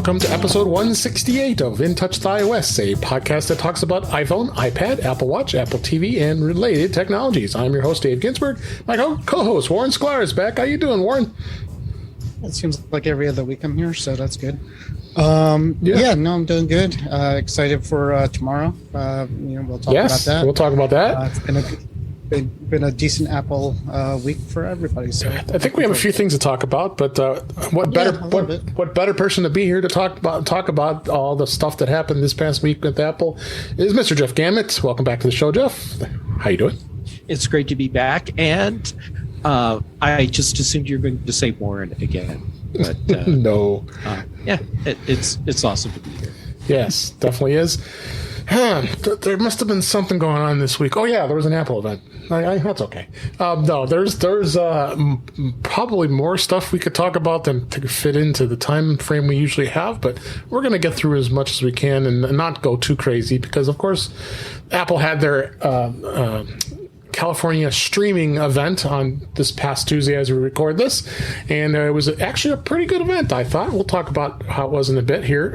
Welcome to episode 168 of In Touch with iOS, a podcast that talks about iPhone, iPad, Apple Watch, Apple TV, and related technologies. I'm your host, Dave Ginsburg. My co-host, Warren Sklar, is back. How you doing, Warren? It seems like every other week I'm here, so that's good. I'm doing good. Excited for tomorrow. We'll talk about that. We'll talk about that. It's been a decent Apple week for everybody. So I think we have a few things to talk about, but what better person to be here to talk about all the stuff that happened this past week with Apple is Mr. Jeff Gamet. Welcome back to the show, Jeff. How you doing? It's great to be back, and I just assumed you were going to say Warren again. But no. It's awesome to be here. Yes, definitely is. There must have been something going on this week. Oh yeah, there was an Apple event. That's okay. No, there's probably more stuff we could talk about than to fit into the time frame we usually have, but we're going to get through as much as we can and not go too crazy because, of course, Apple had their California streaming event on this past Tuesday as we record this, and it was actually a pretty good event, I thought. We'll talk about how it was in a bit here.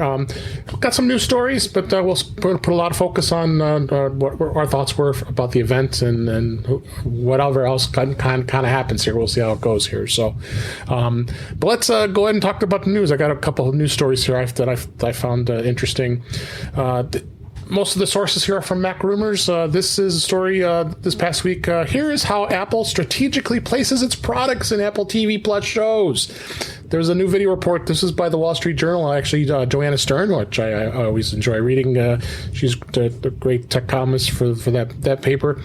Got some news stories, but we'll put a lot of focus on what our thoughts were about the event and whatever else kind of happens here. We'll see how it goes here. So, but let's go ahead and talk about the news. I got a couple of news stories here that I found interesting. Most of the sources here are from Mac Rumors. This is a story this past week. Here is how Apple strategically places its products in Apple TV Plus shows. There's a new video report. This is by the Wall Street Journal. Actually, Joanna Stern, which I always enjoy reading. She's a great tech columnist for that paper.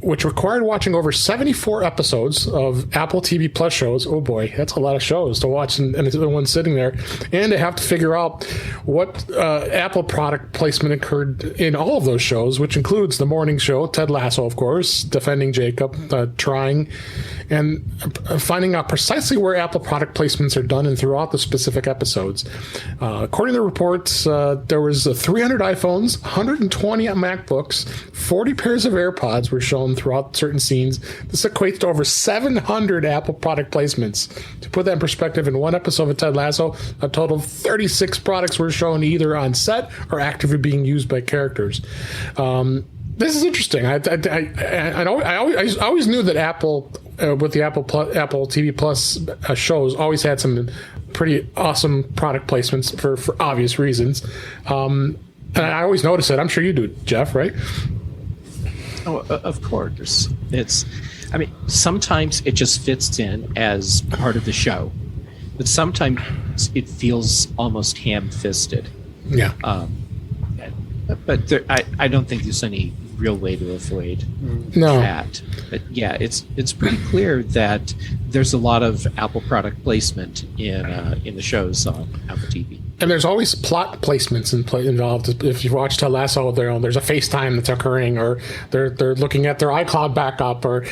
Which required watching over 74 episodes of Apple TV Plus shows. Oh boy, that's a lot of shows to watch in one sitting there. And to have to figure out what Apple product placement occurred in all of those shows, which includes The Morning Show, Ted Lasso, of course, Defending Jacob, Trying, and finding out precisely where Apple product placements are done and throughout the specific episodes. According to the reports, there was 300 iPhones, 120 MacBooks, 40 pairs of AirPods were shown throughout certain scenes. This equates to over 700 Apple product placements. To put that in perspective, in one episode of Ted Lasso, a total of 36 products were shown either on set or actively being used by characters. This is interesting. I always knew that Apple, with the Apple TV Plus shows, always had some pretty awesome product placements for obvious reasons. And I always notice it. I'm sure you do, Jeff, right? Oh, of course. Sometimes it just fits in as part of the show, but sometimes it feels almost ham-fisted. Yeah. But I don't think there's any real way to avoid that. But yeah, it's pretty clear that there's a lot of Apple product placement in the shows on Apple TV. And there's always plot placements involved. If you watch Ted Lasso, there's a FaceTime that's occurring, or they're looking at their iCloud backup, or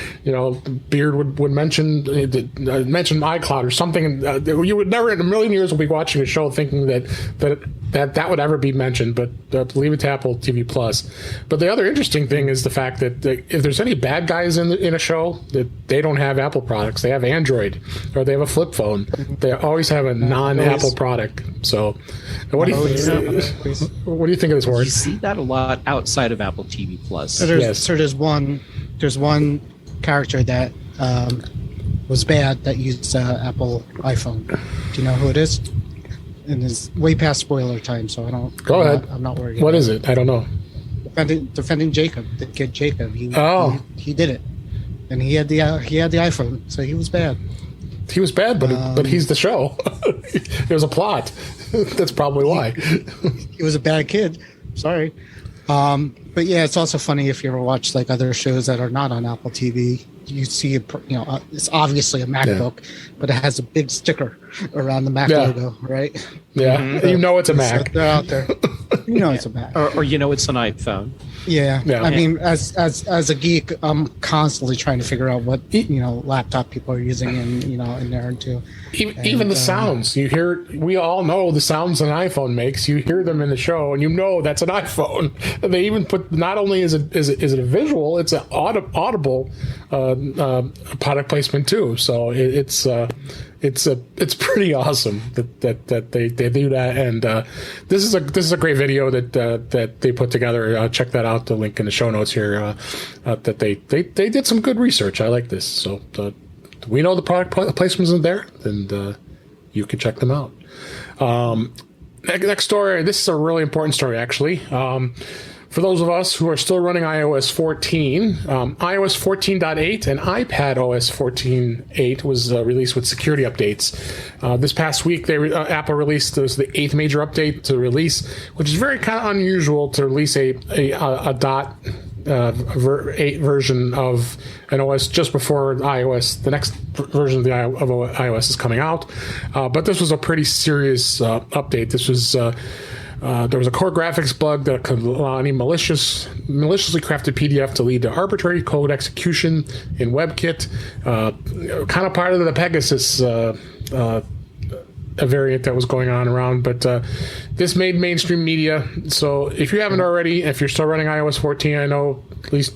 Beard would mention iCloud or something. You would never in a million years will be watching a show thinking that would ever be mentioned. But leave it to Apple TV Plus. But the other interesting thing is the fact that if there's any bad guys in a show, that they don't have Apple products, they have Android or they have a flip phone. They always have a non-Apple product. So. What do you think of this, Warren? You see that a lot outside of Apple TV Plus. So there's one character that was bad that used Apple iPhone. Do you know who it is? And it's way past spoiler time, so I don't. Go ahead. I'm not worried. What is it? I don't know. Defending Jacob, the kid Jacob. He did it, and he had the iPhone, so he was bad. He was bad, but he's the show. It was a plot. That's probably why. He was a bad kid. Sorry. But yeah, it's also funny if you ever watch like other shows that are not on Apple TV. You see, it's obviously a MacBook, but it has a big sticker around the Mac logo, right? Yeah, it's a Mac. So they're out there. It's a Mac. Or it's an iPhone. Yeah. I mean, as a geek, I'm constantly trying to figure out what laptop people are using in there too. Even the sounds you hear, we all know the sounds an iPhone makes. You hear them in the show, and that's an iPhone. And they even put, not only is it a visual, it's an audible product placement too. So it's it's pretty awesome that they do that. And this is a great video that they put together. Check that out. The link in the show notes here. That they did some good research. I like this. So we know the product placement isn't there, and you can check them out. Next story. This is a really important story, actually. For those of us who are still running iOS 14, iOS 14.8 and iPadOS 14.8 was released with security updates. This past week, Apple released the 8th major update to release, which is very kind of unusual to release a .8 version of an OS just before iOS, the next version of iOS is coming out. But this was a pretty serious update. This was there was a core graphics bug that could allow any maliciously crafted PDF to lead to arbitrary code execution in WebKit, kind of part of the Pegasus a variant that was going on around, but this made mainstream media. So if you haven't already, if you're still running iOS 14, I know at least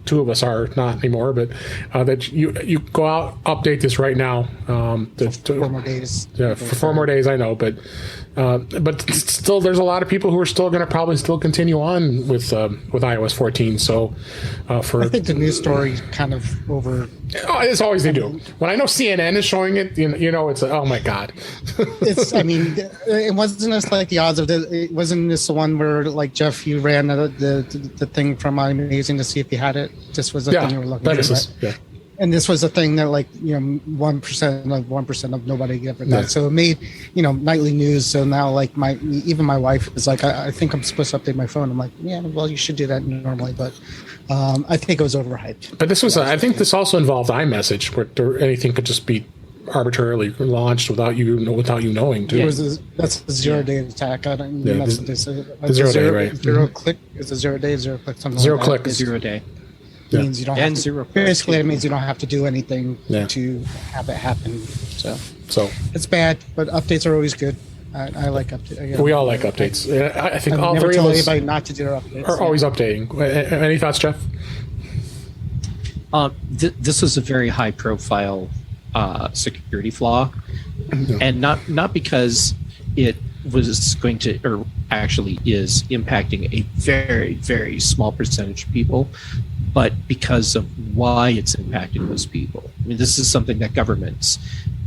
two of us are, not anymore, but that you go out, update this right now. For 4 more days. Yeah, for 4 more days, I know, but still, there's a lot of people who are still going to probably still continue on with iOS 14. So I think the news story kind of over. It's always they do. When I know CNN is showing it, you know, it's oh my god. I mean, it wasn't just like the odds of it wasn't this the one where like Jeff, you ran the thing from iAmazing to see if you had it. This was the thing you were looking for. Yeah. And this was a thing that, like, 1% of nobody ever got. Yeah. So it made, nightly news. So now, like, even my wife is like, I think I'm supposed to update my phone. I'm like, yeah, well, you should do that normally, but I think it was overhyped. But this was, I think, this also involved iMessage, where anything could just be arbitrarily launched without you knowing. Too. Yeah. That's a 0-day attack. That's what they say. The 0-day, right? 0 click is a 0-day, 0 click, something zero like click that. 0-day. Means you don't have to, zero. Basically, it means you don't have to do anything to have it happen. So it's bad, but updates are always good. I like updates. We all like updates. I think all never three of us anybody not to do their updates. Are always updating. Any thoughts, Jeff? This was a very high-profile security flaw, and not because it was going to, or actually is impacting a very, very small percentage of people, but because of why it's impacting those people. I mean, this is something that governments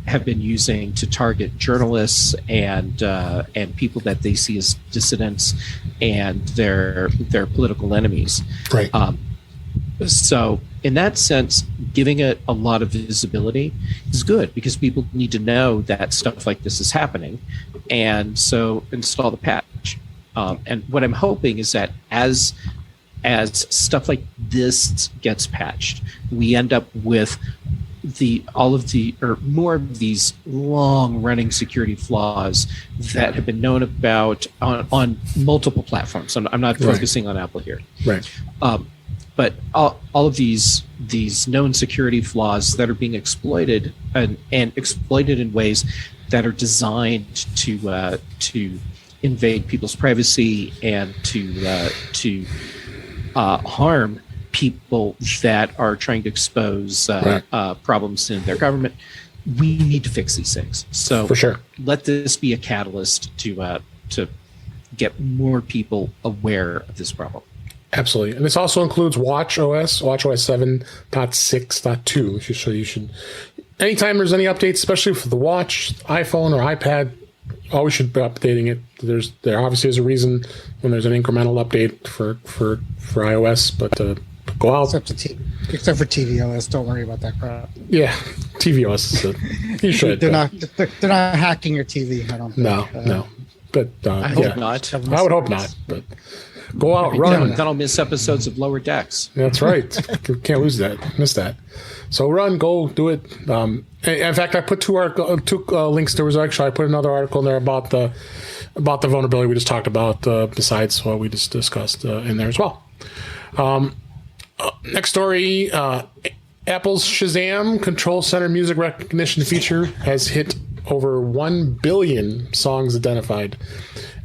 have been using to target journalists and people that they see as dissidents and their political enemies. Right. So in that sense, giving it a lot of visibility is good because people need to know that stuff like this is happening. And so install the patch. And what I'm hoping is that as stuff like this gets patched, we end up with more of these long-running security flaws that have been known about on multiple platforms. I'm not focusing on Apple here. Right. But all of these known security flaws that are being exploited and exploited in ways that are designed to invade people's privacy and to harm people that are trying to expose problems in their government. We need to fix these things. So for sure, let this be a catalyst to get more people aware of this problem. Absolutely. And this also includes watchOS 7.6.2. So you should, anytime there's any updates, especially for the watch, iPhone, or iPad, always should be updating it. There obviously is a reason when there's an incremental update for iOS, but go out. Except for tvOS, don't worry about that crap. Yeah, tvOS. You should. They're not hacking your TV. I don't think. No. But I hope not. I would hope not. But go out, run. Then I'll miss episodes of Lower Decks. That's right. Can't miss that. So run, go, do it. In fact, I put two links. There was actually, I put another article in there about the vulnerability we just talked about, besides what we just discussed in there as well. Next story, Apple's Shazam Control Center music recognition feature has hit over 1 billion songs identified.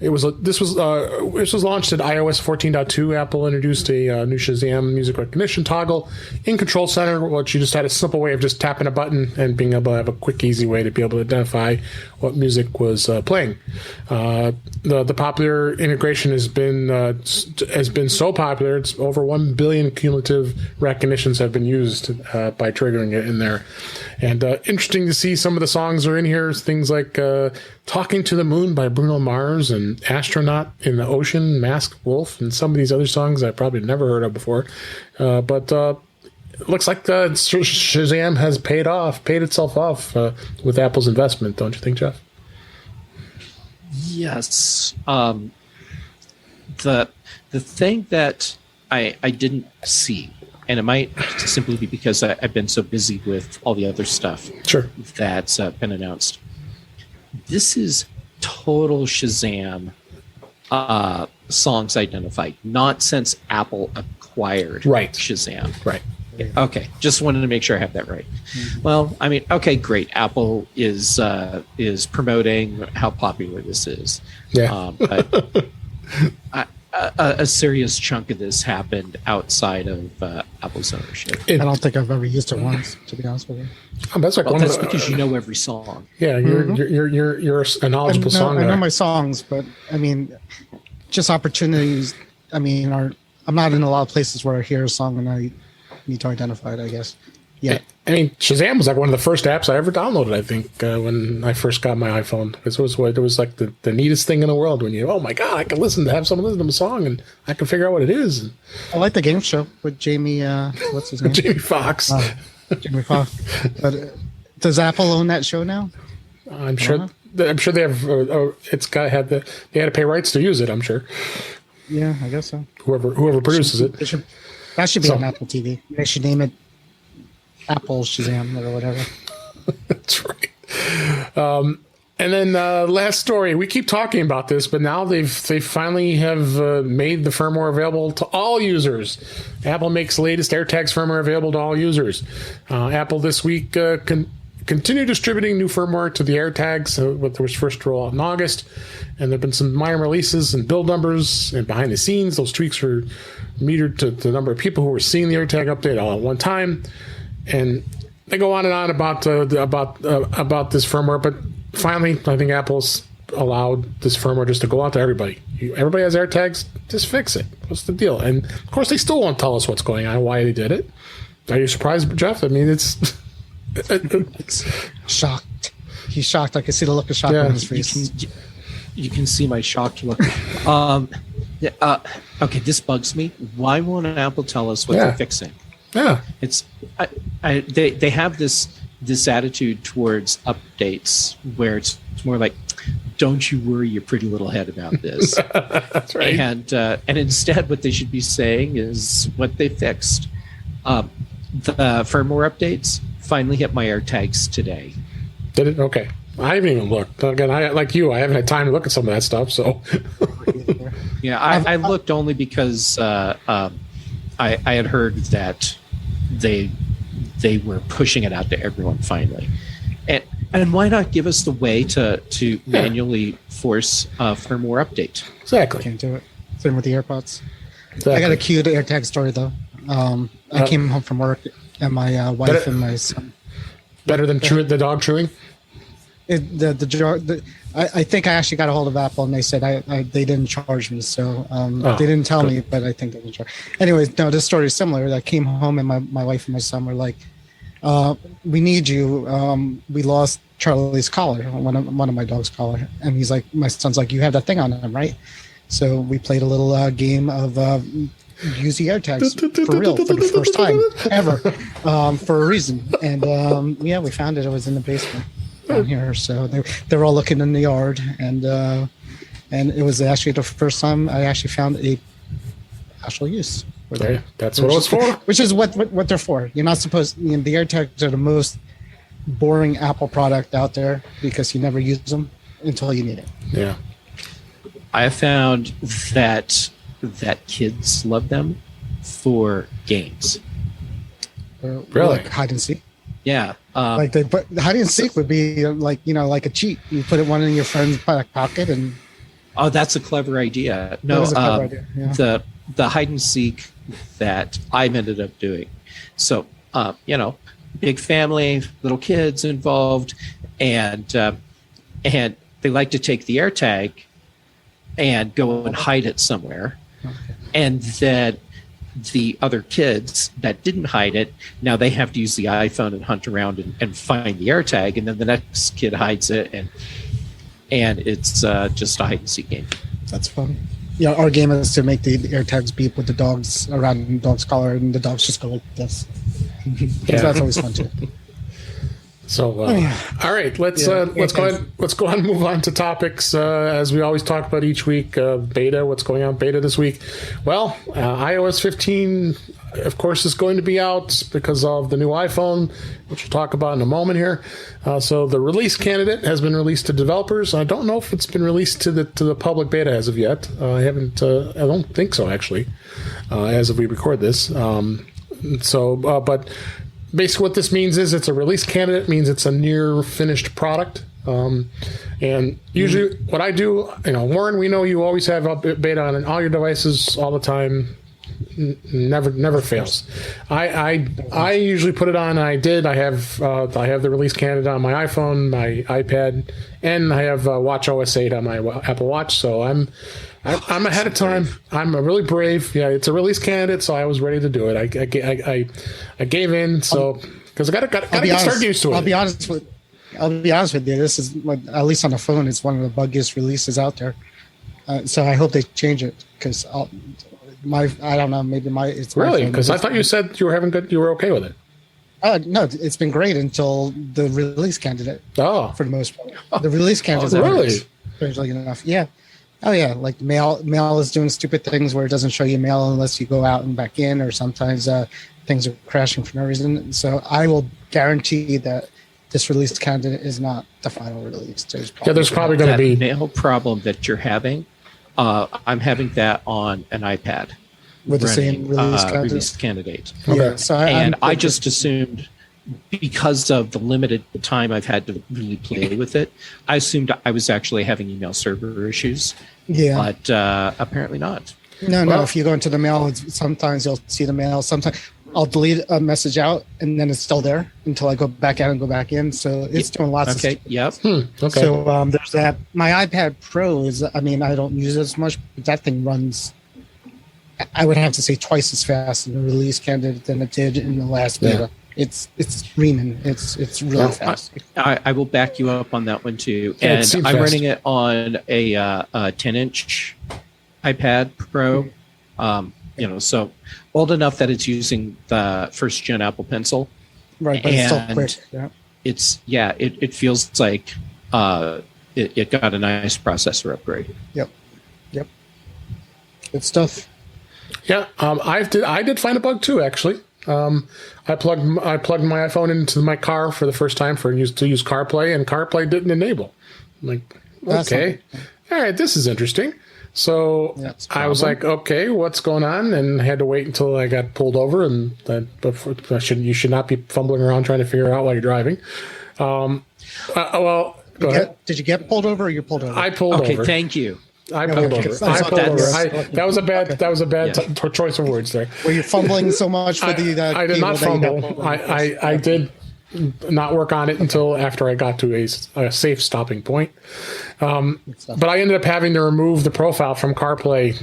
This was launched at iOS 14.2. Apple introduced a new Shazam music recognition toggle in Control Center, which you just had a simple way of just tapping a button and being able to have a quick, easy way to be able to identify what music was playing. The popular integration has been so popular, it's over 1 billion cumulative recognitions have been used by triggering it in there. And interesting to see some of the songs are in here. Things like Talking to the Moon by Bruno Mars and Astronaut in the Ocean, Masked Wolf, and some of these other songs I probably never heard of before. But it looks like Shazam has paid itself off with Apple's investment, don't you think, Jeff? Yes. The thing that I didn't see, and it might simply be because I've been so busy with all the other stuff that's been announced. This is total Shazam songs identified, not since Apple acquired Shazam. Right. Okay, just wanted to make sure I have that right. Well, I mean, okay, great. Apple is promoting how popular this is. Yeah. But a serious chunk of this happened outside of Apple's ownership. I don't think I've ever used it once, to be honest with you. That's like that's because you know every song. Yeah, you're a knowledgeable songwriter. I know my songs, but I mean, just opportunities. I mean, I'm not in a lot of places where I hear a song and I need to identify it, I guess. Yeah. I mean, Shazam was like one of the first apps I ever downloaded, I think, when I first got my iPhone. It was like the neatest thing in the world when you, oh my God, I can have someone listen to a song and I can figure out what it is. I like the game show with Jamie, what's his name? Jamie Foxx. Jamie Foxx. But does Apple own that show now? I'm sure they have, they had to pay rights to use it, I'm sure. Yeah, I guess so. Whoever produces it. That should be on Apple TV. They should name it Apple Shazam or whatever. That's right. And then last story. We keep talking about this, but now they finally have made the firmware available to all users. Apple makes the latest AirTags firmware available to all users. Apple this week continue distributing new firmware to the AirTags, what was first rolled out in August. And there have been some minor releases and build numbers, and behind the scenes, those tweaks are metered to the number of people who were seeing the AirTag update all at one time. And they go on and on about this firmware, but finally, I think Apple's allowed this firmware just to go out to everybody. Everybody has AirTags, just fix it. What's the deal? And of course, they still won't tell us what's going on, why they did it. Are you surprised, Jeff? I mean, it's shocked. He's shocked. I can see the look of shock on his face. You can see my shocked look. Okay, this bugs me. Why won't Apple tell us what they're fixing? Yeah, it's they have this attitude towards updates where it's more like, don't you worry your pretty little head about this. That's right. And instead, what they should be saying is what they fixed. The firmware updates finally hit my AirTags today. Did it? Okay. I haven't even looked. Again, I haven't had time to look at some of that stuff. So, yeah, I looked only because I had heard that they were pushing it out to everyone finally, and why not give us the way to manually force a firmware update? Exactly. Can't do it. Same with the AirPods. Exactly. I got a cute AirTag story though. I came home from work and my wife and my son. Better than the dog chewing. I think I actually got a hold of Apple and they said they didn't charge me, so they didn't tell me, but I think they didn't charge. Anyways, no, this story is similar. I came home and my wife and my son were like, "We need you. We lost Charlie's collar, one of my dog's collar," and he's like, my son's like, "You have that thing on him, right?" So we played a little game of use the AirTags for real for the first time ever for a reason, and we found it. It was in the basement down here, so they were all looking in the yard, and it was actually the first time I actually found a actual use. That's what it was for. Which is what they're for. You're not supposed. The AirTags are the most boring Apple product out there because you never use them until you need it. Yeah, I have found that kids love them for games. Really? Like hide and seek. Yeah. But hide and seek would be like a cheat. You put one in your friend's back pocket and Oh, that's a clever idea. No, That is a clever idea, yeah. the hide and seek that I've ended up doing. So, big family, little kids involved, and they like to take the AirTag and go and hide it somewhere. Okay. And then the other kids that didn't hide it, now they have to use the iPhone and hunt around and find the AirTag, and then the next kid hides it, and it's just a hide and seek game. That's fun. Yeah, our game is to make the AirTags beep with the dogs around the dog's collar, and the dogs just go like this. Yeah. That's always fun too. So, all right, let's go ahead and move on to topics as we always talk about each week. Beta, what's going on beta this week? Well, iOS 15, of course, is going to be out because of the new iPhone, which we'll talk about in a moment here. So the release candidate has been released to developers. I don't know if it's been released to the public beta as of yet. I don't think so actually, as of we record this. But basically what this means is it's a release candidate, means it's a near finished product. And usually what I do, Warren, we know you always have beta on all your devices all the time. Never fails. I usually put it on. I have the release candidate on my iPhone, my iPad, and I have Watch OS 8 on my Apple Watch. So I'm ahead of time. I'm really brave. Yeah, it's a release candidate, so I was ready to do it. I gave in, so because I got to start used to it. I'll be honest with you. This is at least on the phone, it's one of the buggiest releases out there. So I hope they change it because I don't know, maybe it's really, because I thought you said you were okay with it. No, it's been great until the release candidate. Oh, for the most part, the release candidate. Really? Strangely enough, yeah. Oh yeah, like mail is doing stupid things where it doesn't show you mail unless you go out and back in, or sometimes things are crashing for no reason. So I will guarantee that this release candidate is not the final release. There's probably going to be mail problem that you're having. I'm having that on an iPad with the same release candidate. Okay. Yeah, so I just assumed, because of the limited time I've had to really play with it, I assumed I was actually having email server issues. Yeah, but apparently not. No. If you go into the mail, sometimes you'll see the mail. Sometimes I'll delete a message out, and then it's still there until I go back out and go back in. So it's doing lots of stuff. Yep. Okay. So there's that. My iPad Pro is, I don't use it as much, but that thing runs, I would have to say, twice as fast in the release candidate than it did in the last beta. It's screaming. It's really fast. I will back you up on that one too. And I'm running it on a 10-inch iPad Pro. So old enough that it's using the first gen Apple Pencil. Right, but it's still quick. Yeah. It feels like it got a nice processor upgrade. Yep. Good stuff. Yeah, I did find a bug too, actually. I plugged my iPhone into my car for the first time to use CarPlay, and CarPlay didn't enable. I'm like, okay, all right, this is interesting. So I was like, okay, what's going on? And I had to wait until I got pulled over, and you should not be fumbling around trying to figure out while you're driving. Go ahead. Did you get pulled over, or you pulled over? I pulled over. Okay, thank you. I pulled over. That was a bad choice of words there. Were you fumbling so much for the? I did not fumble. I did not work on it until after I got to a safe stopping point. But I ended up having to remove the profile from CarPlay,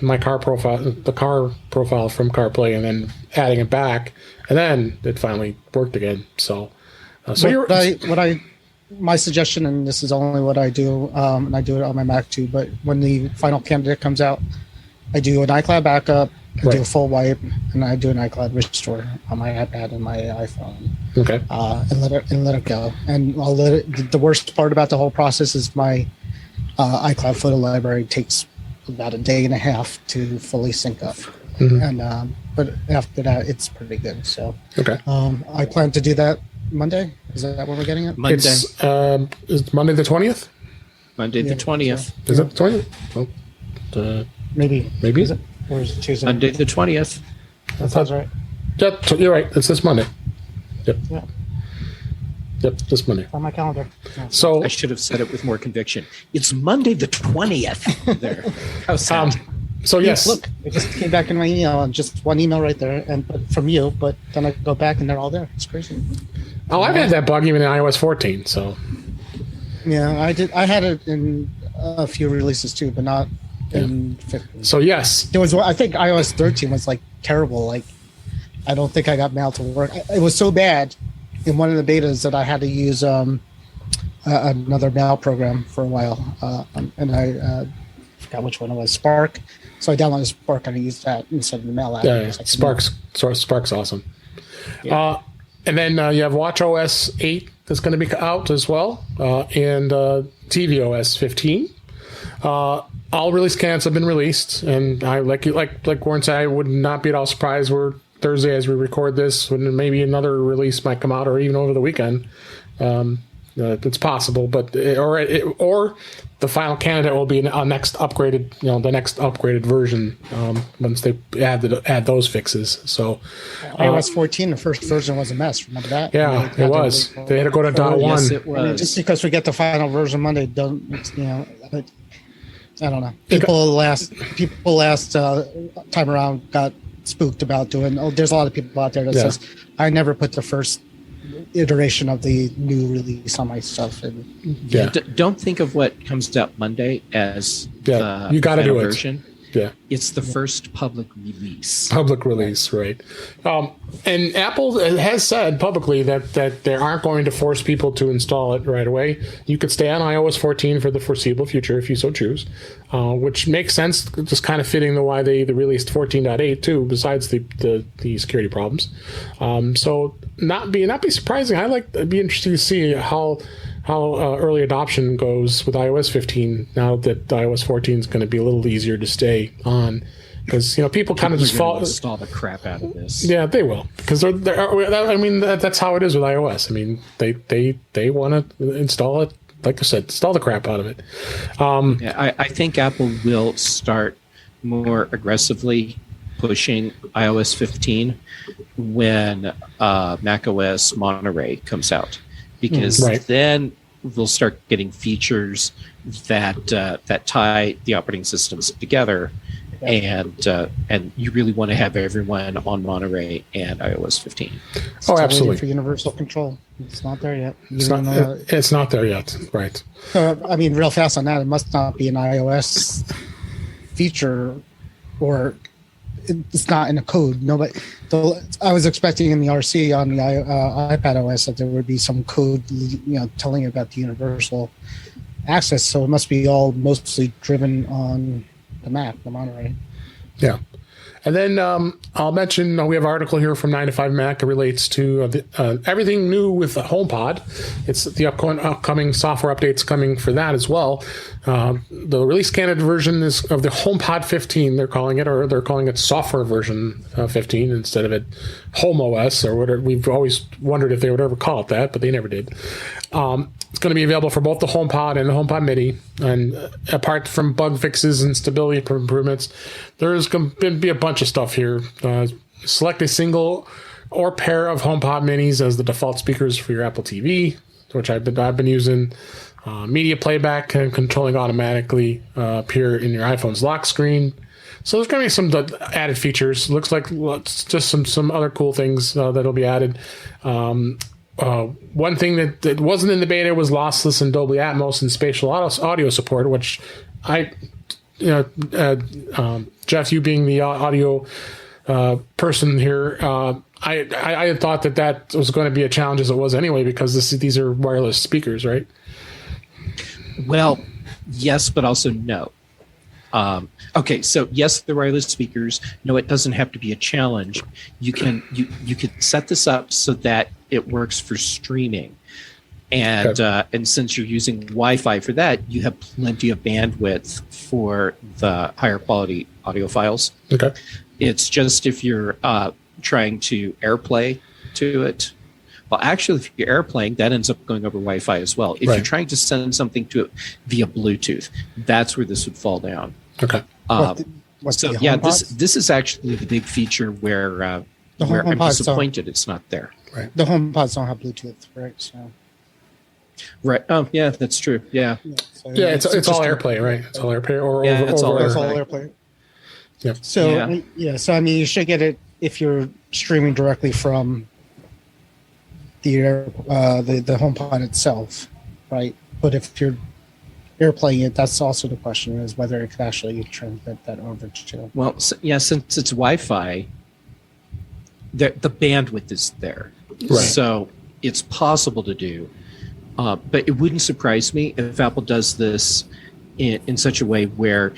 the car profile from CarPlay, and then adding it back, and then it finally worked again. My suggestion, and this is only what I do, and I do it on my Mac too, but when the final candidate comes out, I do an iCloud backup, I do a full wipe, and I do an iCloud restore on my iPad and my iPhone. Okay. And let it go. And I'll let it. The worst part about the whole process is my iCloud photo library takes about a day and a half to fully sync up. Mm-hmm. And but after that, it's pretty good. So okay. I plan to do that Monday. Is that when we're getting it? Monday. Is Monday the 20th? Monday the 20th. Is it the 20th? Maybe. Is it? Or is it Tuesday? Monday the 20th. That sounds right. Yeah, you're right. It's this Monday. Yep. Yeah. Yep, this Monday. On my calendar. Yeah. So I should have said it with more conviction. It's Monday the 20th. There. How sad. so yes, Look, it just came back in my email, and just one email right there, and from you. But then I go back, and they're all there. It's crazy. Oh, I've had that bug even in iOS 14. So yeah, I did. I had it in a few releases too, but not in 15. So yes, There was. I think iOS 13 was like terrible. Like, I don't think I got mail to work. It was so bad in one of the betas that I had to use another mail program for a while, and I forgot which one it was. Spark. So I downloaded Spark and I used that instead of the mail app. yeah, Spark's awesome. Yeah. And then you have WatchOS 8 that's going to be out as well, and tvOS 15. All release candidates have been released, and I like Warren said, I would not be at all surprised where Thursday as we record this, when maybe another release might come out, or even over the weekend. It's possible, but or the final candidate will be a next upgraded, the next upgraded version once they add those fixes. So iOS 14, the first version was a mess. Remember that? Yeah, it was. They had to go to .1. Yes, it was. I mean, just because we get the final version Monday, I don't know. People last time around got spooked about doing. There's a lot of people out there that says, I never put the first iteration of the new release on my stuff. And Don't think of what comes out Monday as the you got to do it. version. Yeah, it's the first public release. Right? And Apple has said publicly that they aren't going to force people to install it right away. You could stay on iOS 14 for the foreseeable future if you so choose, which makes sense. Just kind of fitting why they released 14.8 too. Besides the security problems, so not be surprising. I'd be interested to see how early adoption goes with iOS 15 now that iOS 14 is going to be a little easier to stay on, because people kind of just install the crap out of this. Yeah, they will, because that's how it is with iOS. I mean, they want to install it, like I said, install the crap out of it. I think Apple will start more aggressively pushing iOS 15 when macOS Monterey comes out. Because then we'll start getting features that tie the operating systems together, and you really want to have everyone on Monterey and iOS 15. Absolutely. For universal control, it's not there yet. It's not there yet, right? I mean, real fast on that, it must not be an iOS feature, or it's not in the code. I was expecting in the RC on the iPadOS that there would be some code, telling you about the universal access. So it must be all mostly driven on the Mac, the Monterey. Yeah. And then I'll mention we have an article here from 9 to 5 Mac. It relates to everything new with the HomePod. It's the upcoming software updates coming for that as well. The release candidate version is of the HomePod 15, they're calling it, or they're calling it software version 15 instead of it Home OS or whatever. We've always wondered if they would ever call it that, but they never did. It's going to be available for both the HomePod and the HomePod Mini. And apart from bug fixes and stability improvements, there's going to be a bunch of stuff here. Select a single or pair of HomePod Minis as the default speakers for your Apple TV, which I've been using. Media playback and controlling automatically appear in your iPhone's lock screen. So there's going to be some added features. Looks like just some other cool things that'll be added. One thing that wasn't in the beta was lossless and Dolby Atmos and spatial audio support, which Jeff, you being the audio person here, I had thought that was going to be a challenge as it was anyway, because these are wireless speakers, right? Well, yes, but also no. Okay, so yes, the wireless speakers. No, it doesn't have to be a challenge. You can set this up so that it works for streaming, and and since you're using Wi-Fi for that, you have plenty of bandwidth for the higher quality audio files. Okay, it's just if you're trying to AirPlay to it. Well, actually, if you're AirPlaying, that ends up going over Wi-Fi as well. If you're trying to send something to it via Bluetooth, that's where this would fall down. Okay. This is actually the big feature where I'm disappointed it's not there. Right. The HomePods don't have Bluetooth, right? So Right. Oh, yeah, that's true. Yeah. So, Yeah, it's all AirPlay, right? It's all AirPlay or Yeah, over, it's all That's all AirPlay. AirPlay. Yeah. So so I mean, you should get it if you're streaming directly from the HomePod itself, right? But if you're AirPlaying it, that's also the question, is whether it could actually transmit that over to. Well, since it's Wi-Fi, the bandwidth is there, Right. so it's possible to do. But it wouldn't surprise me if Apple does this in such a way where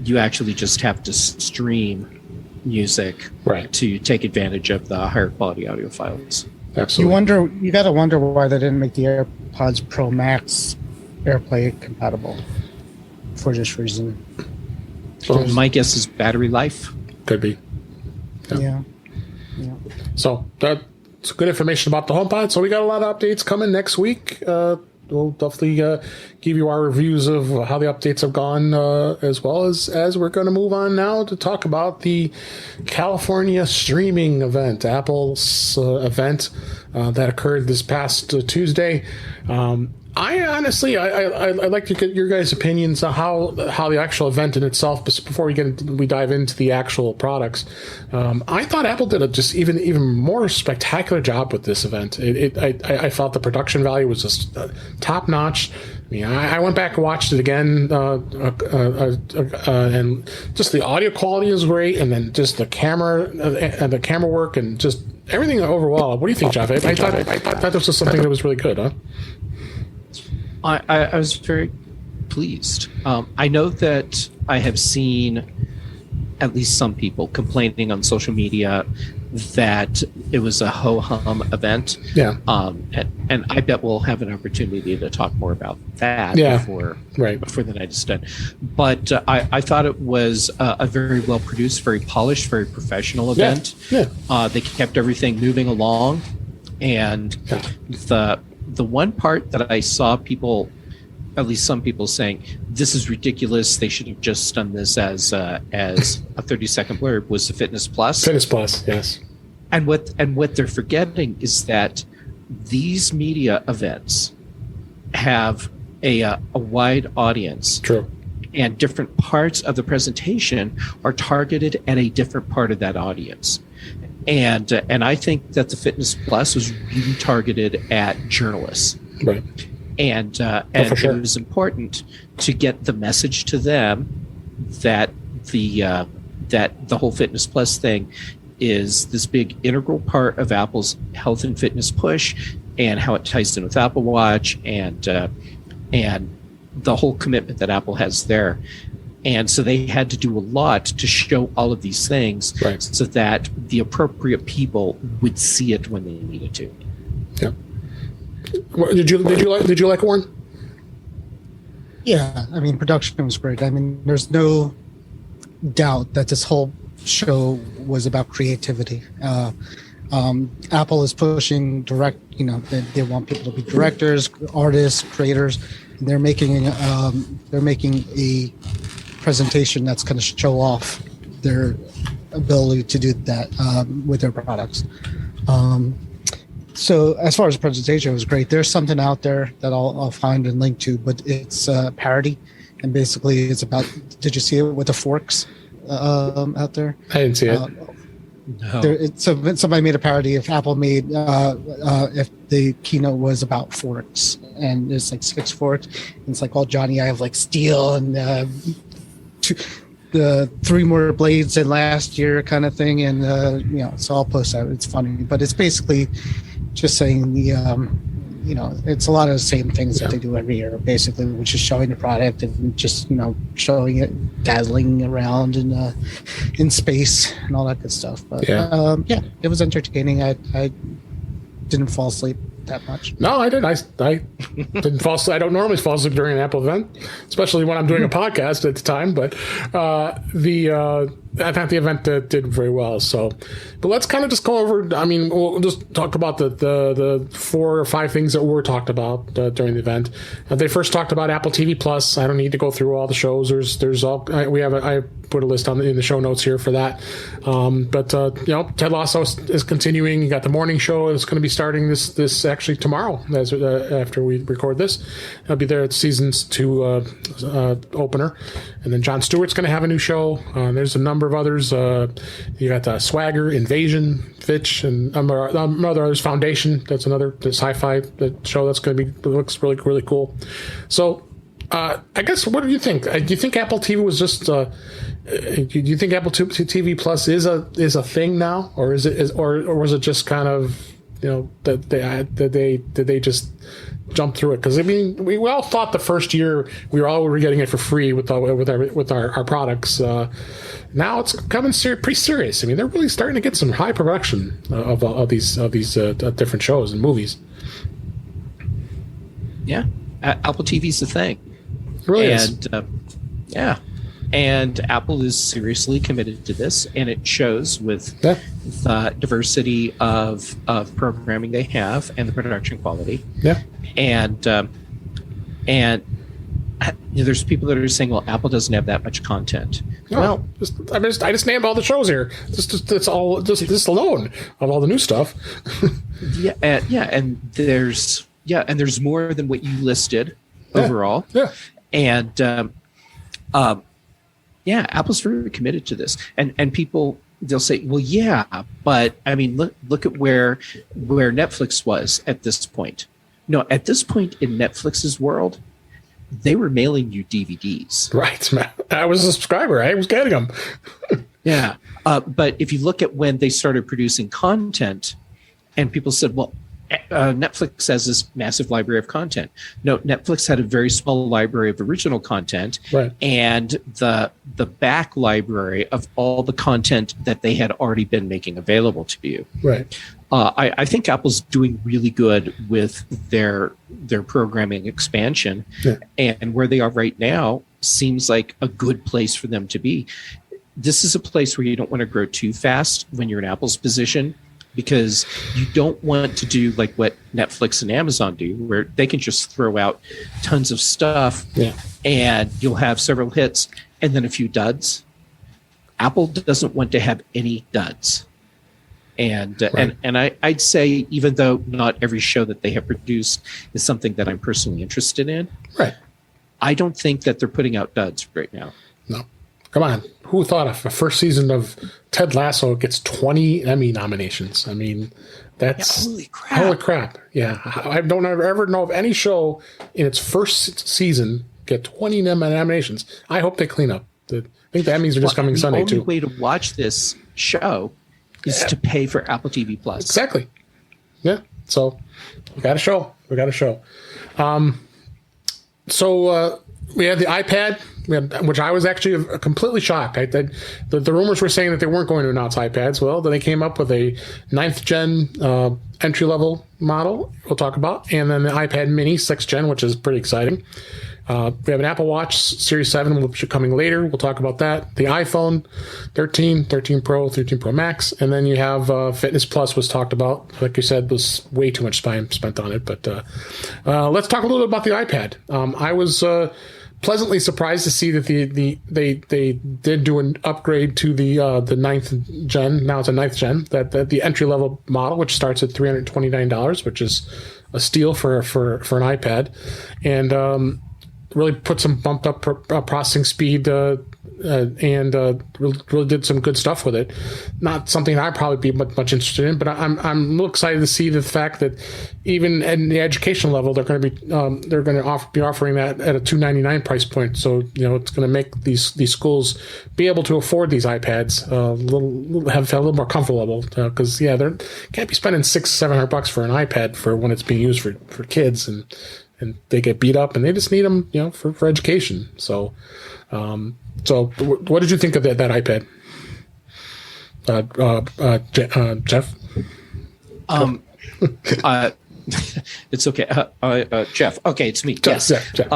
you actually just have to stream music to take advantage of the higher quality audio files. Absolutely. You got to wonder why they didn't make the AirPods Pro Max AirPlay compatible for this reason. Well, my guess is battery life. Could be. Yeah. So that's good information about the HomePod. So we got a lot of updates coming next week. We'll definitely give you our reviews of how the updates have gone, as well as we're going to move on now to talk about the California streaming event, Apple's event that occurred this past Tuesday. I honestly, I'd like to get your guys' opinions on how the actual event in itself. But before we dive into the actual products, I thought Apple did a just even more spectacular job with this event. I felt the production value was just top notch. I mean, I went back and watched it again, and just the audio quality is great, and then just the camera and the camera work and just everything overall. What do you think, Jeff? I thought this was something that was really good, huh? I was very pleased. I know that I have seen at least some people complaining on social media that it was a ho-hum event. Yeah. And I bet we'll have an opportunity to talk more about that before the night is done. But I thought it was a very well-produced, very polished, very professional event. Yeah. They kept everything moving along. And the one part that I saw people, at least some people, saying this is ridiculous, they should have just done this as a 30-second blurb, was the Fitness Plus. Fitness Plus, yes. And what they're forgetting is that these media events have a wide audience. True. And different parts of the presentation are targeted at a different part of that audience. And I think that the Fitness Plus was really targeted at journalists. Right. And sure. It was important to get the message to them that the whole Fitness Plus thing is this big integral part of Apple's health and fitness push, and how it ties in with Apple Watch and the whole commitment that Apple has there. And so they had to do a lot to show all of these things so that the appropriate people would see it when they needed to. Yeah. Did you like Warren? Yeah, I mean, production was great. I mean, there's no doubt that this whole show was about creativity. Apple is pushing direct. They want people to be directors, artists, creators. And they're making a presentation that's going to show off their ability to do that with their products. So as far as the presentation, it was great. There's something out there that I'll find and link to, but it's parody, and basically it's about. Did you see it with the forks out there? I didn't see it. No. Somebody made a parody if Apple made if the keynote was about forks, and there's like 6 forks, and it's like all Johnny I have like steel and the 3 more blades than last year kind of thing, and so I'll post that. It's funny, but it's basically just saying it's a lot of the same things that they do every year, basically, which is showing the product and just showing it dazzling around in space and all that good stuff. But it was entertaining. I didn't fall asleep that much. No, I didn't. I didn't fall asleep. I don't normally fall asleep during an Apple event, especially when I'm doing a podcast at the time. But I thought the event did very well. So, but let's kind of just go over. I mean, we'll just talk about the 4 or 5 things that were talked about during the event. They first talked about Apple TV Plus. I don't need to go through all the shows. There's all I put a list in the show notes here for that. But Ted Lasso is continuing. You got the morning show. It's going to be starting this actually tomorrow after we record this. I'll be there at season's 2 opener, and then Jon Stewart's going to have a new show. There's a number of others. You got Swagger, Invasion, Fitch, and other others. Foundation. That's another sci-fi show that's going to be looks really, really cool. So I guess, what do you think? Do you think Apple TV was just? Do you think Apple TV Plus is a thing now, or was it just kind of that they just jump through it? Because I mean, we all thought the first year we were getting it for free with our products. Now it's coming pretty serious. I mean, they're really starting to get some high production of these different shows and movies. Yeah, Apple TV's the thing. It really is. Yeah. And Apple is seriously committed to this, and it shows with the diversity of programming they have and the production quality. Yeah. And there's people that are saying, well, Apple doesn't have that much content. Well, I just named all the shows here. It's all just this alone of all the new stuff. and there's more than what you listed overall. Yeah. And Apple's very committed to this, and people, they'll say, well, yeah, but I mean, look at where Netflix was at this point. No, at this point in Netflix's world, they were mailing you DVDs. Right. I was a subscriber. I was getting them. Yeah. But if you look at when they started producing content, and people said, well, Netflix has this massive library of content. No, Netflix had a very small library of original content, right, and the back library of all the content that they had already been making available to you. Right. I think Apple's doing really good with their programming expansion, and where they are right now seems like a good place for them to be. This is a place where you don't want to grow too fast when you're in Apple's position, because you don't want to do like what Netflix and Amazon do, where they can just throw out tons of stuff and you'll have several hits and then a few duds. Apple doesn't want to have any duds. And I'd say, even though not every show that they have produced is something that I'm personally interested in, right, I don't think that they're putting out duds right now. No. Come on. Who thought of the first season of Ted Lasso gets 20 Emmy nominations? I mean, that's... Holy crap. Yeah. I don't ever know of any show in its first season get 20 nominations. I hope they clean up. I think the Emmys are just coming Sunday, too. The only way to watch this show is to pay for Apple TV Plus. Exactly. Yeah. So, we got a show. We had the iPad, which I was actually completely shocked. The rumors were saying that they weren't going to announce iPads. Well, then they came up with a 9th gen entry-level model we'll talk about, and then the iPad mini 6th gen, which is pretty exciting. We have an Apple Watch Series 7, which is coming later. We'll talk about that. The iPhone 13, 13 Pro, 13 Pro Max. And then you have Fitness Plus was talked about. Like you said, was way too much time spent on it. But let's talk a little bit about the iPad. I was pleasantly surprised to see that they did do an upgrade to the 9th gen. Now it's a 9th gen. That the entry-level model, which starts at $329, which is a steal for an iPad. And really put some bumped up processing speed and really did some good stuff with it. Not something I'd probably be much interested in, but I'm a little excited to see the fact that even at the education level, they're going to be offering that at a $299 price point. So it's going to make these schools be able to afford these iPads have a little more comfort level, because they can't be spending $600-700 for an iPad for when it's being used for kids and they get beat up, and they just need them, for education. So, what did you think of that iPad, Jeff? It's okay, Jeff. Okay, it's me. Jeff, yes, Jeff.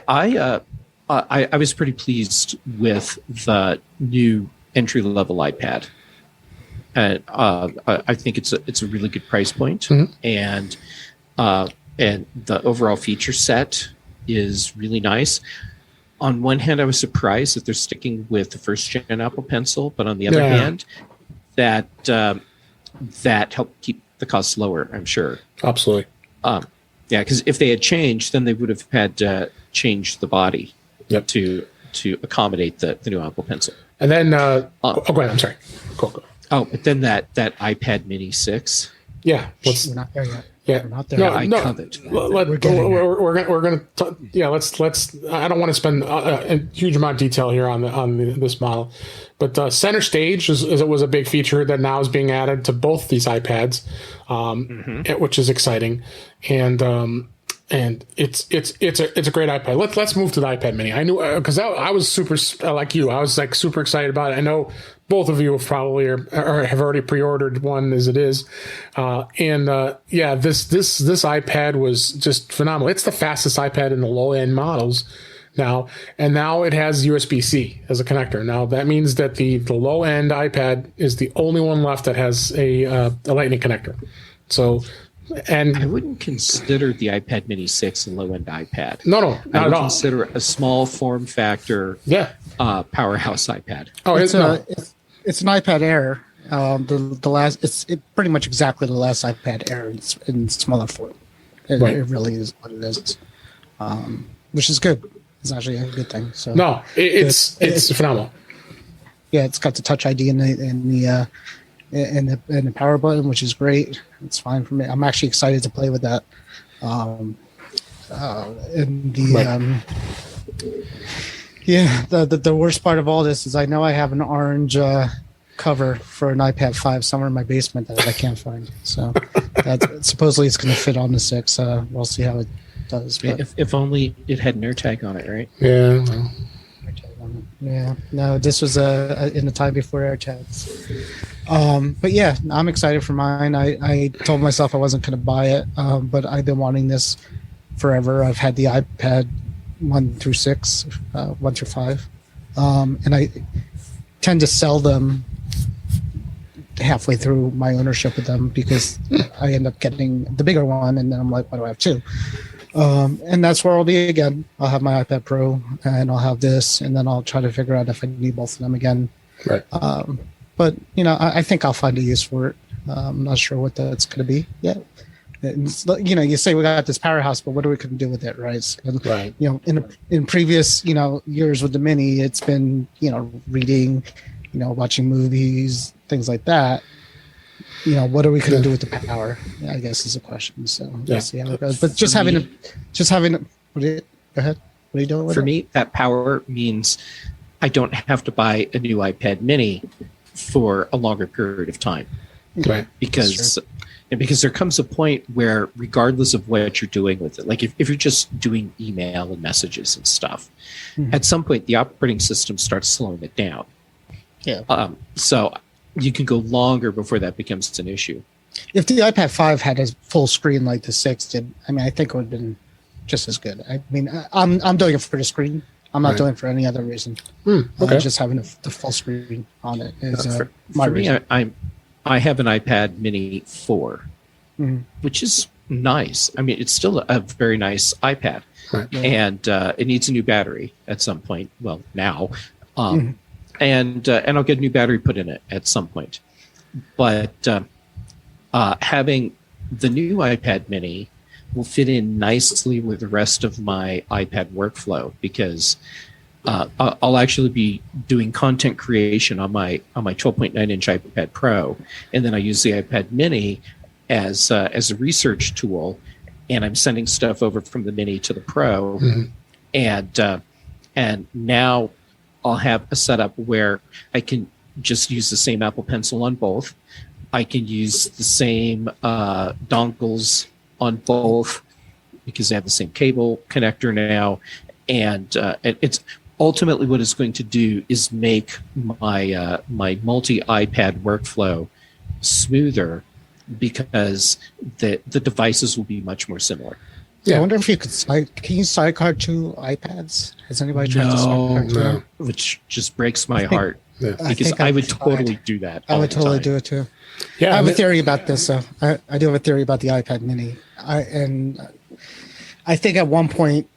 I I was pretty pleased with the new entry-level iPad. And I think it's a really good price point, and the overall feature set is really nice. On one hand, I was surprised that they're sticking with the first-gen Apple Pencil, but on the other hand, that helped keep the costs lower, I'm sure. Absolutely. Because if they had changed, then they would have had to change the body to accommodate the new Apple Pencil. And then, go ahead. I'm sorry. Go. Oh, but then that iPad Mini 6. Yeah. We're not there yet. Yeah. We're not there. No, I covet. we're going to. Yeah. Let's. I don't want to spend a huge amount of detail here on this model, but center stage was a big feature that now is being added to both these iPads, which is exciting, and it's a great iPad. Let's move to the iPad Mini. I knew because I was super like you. I was like super excited about it. I know both of you have probably or have already pre-ordered one as it is, this iPad was just phenomenal. It's the fastest iPad in the low end models now, and now it has USB-C as a connector. Now that means that the low end iPad is the only one left that has a Lightning connector. So. And I wouldn't consider the iPad Mini 6 a low-end iPad. No, not I would at all. consider a small form factor powerhouse iPad. Oh, it's an iPad Air. The last, it's pretty much exactly the last iPad Air in smaller form. It really is what it is, which is good. It's actually a good thing. So no, it's phenomenal. Yeah, it's got the Touch ID in the power button, which is great. It's fine for me. I'm actually excited to play with that. The worst part of all this is I know I have an orange cover for an iPad 5 somewhere in my basement that I can't find. So that supposedly it's going to fit on the 6. We'll see how it does. But. If only it had an AirTag on it, right? Yeah. Well. Yeah, no, this was in the time before AirTags. But yeah, I'm excited for mine. I told myself I wasn't going to buy it, but I've been wanting this forever. I've had the iPad 1 through 6, 1 through 5, and I tend to sell them halfway through my ownership of them because I end up getting the bigger one, and then I'm like, why do I have 2? And that's where I'll be again. I'll have my iPad Pro, and I'll have this, and then I'll try to figure out if I need both of them again. Right. But I think I'll find a use for it. I'm not sure what that's going to be yet. You say we got this powerhouse, but what are we going to do with it, right? And, right. In previous years with the Mini, it's been reading, watching movies, things like that. What are we going to do with the power? I guess is a question. So we'll see how it goes. But go ahead. What are you doing with it? For me, that power means I don't have to buy a new iPad Mini for a longer period of time. Right. Because there comes a point where, regardless of what you're doing with it, like if you're just doing email and messages and stuff, at some point the operating system starts slowing it down. Yeah. So you can go longer before that becomes an issue. If the iPad 5 had a full screen like the 6 did, I think it would have been just as good. I'm doing it for the screen. I'm not doing it for any other reason. Okay. Just having the full screen on it is my reason. I have an iPad Mini 4, which is nice. It's still a very nice iPad, and it needs a new battery at some point. Well, now. And I'll get a new battery put in it at some point. But having the new iPad Mini will fit in nicely with the rest of my iPad workflow because I'll actually be doing content creation on my 12.9-inch iPad Pro, and then I use the iPad Mini as a research tool, and I'm sending stuff over from the Mini to the Pro, and now I'll have a setup where I can just use the same Apple Pencil on both. I can use the same dongles on both because they have the same cable connector now. And it's ultimately what it's going to do is make my multi-iPad workflow smoother because the devices will be much more similar. Yeah. I wonder if you could can you sidecar to iPads? Has anybody tried to sidecar to them? Which just breaks my heart. Yeah. Because I would totally do that. I would totally do it too. Yeah, I have a theory about this. I do have a theory about the iPad Mini. I think at one point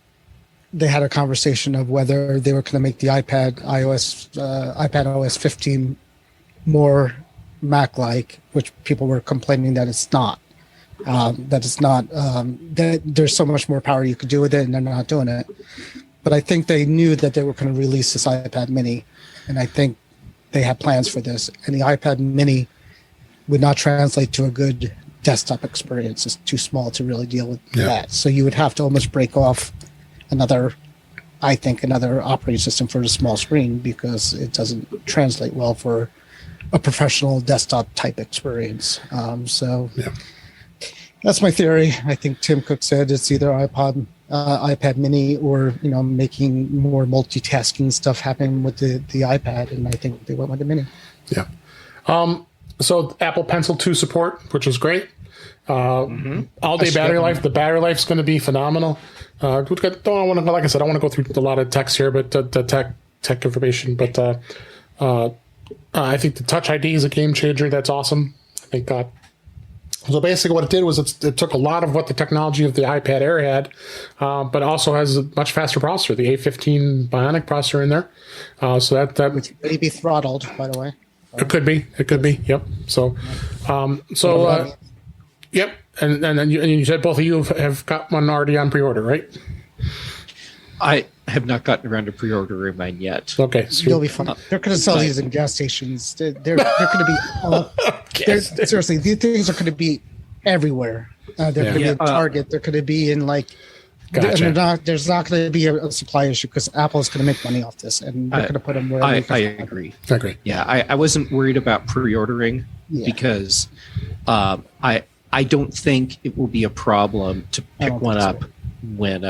they had a conversation of whether they were going to make the iPadOS 15 more Mac-like, which people were complaining that it's not. That there's so much more power you could do with it, and they're not doing it. But I think they knew that they were going to release this iPad Mini, and I think they had plans for this. And the iPad Mini would not translate to a good desktop experience. It's too small to really deal with that. So you would have to almost break off another operating system for a small screen, because it doesn't translate well for a professional desktop type experience. That's my theory. I think Tim Cook said it's either iPad Mini, or making more multitasking stuff happen with the iPad, and I think they went with the Mini. Yeah. So Apple Pencil 2 support, which is great. All day battery life. The battery life is going to be phenomenal. Like I said, I don't want to go through a lot of text here, but the tech information. But I think the Touch ID is a game changer. That's awesome. I think. So basically, what it did was it took a lot of what the technology of the iPad Air had, but also has a much faster processor, the A15 Bionic processor in there. So that Which may be throttled, by the way. It could be. Yep. So, yep. And then you said both of you have got one already on pre-order, right? I have not gotten around to pre-ordering mine yet. Okay. So You'll be fine. They're going to sell these in gas stations. They're going to be seriously, these things are going to be everywhere. They're going to be in Target. They're going to be in Gotcha. There's not going to be a supply issue, because Apple is going to make money off this, and they're going to put them where I agree. I agree. Yeah, I wasn't worried about pre-ordering because I don't think it will be a problem to pick one up when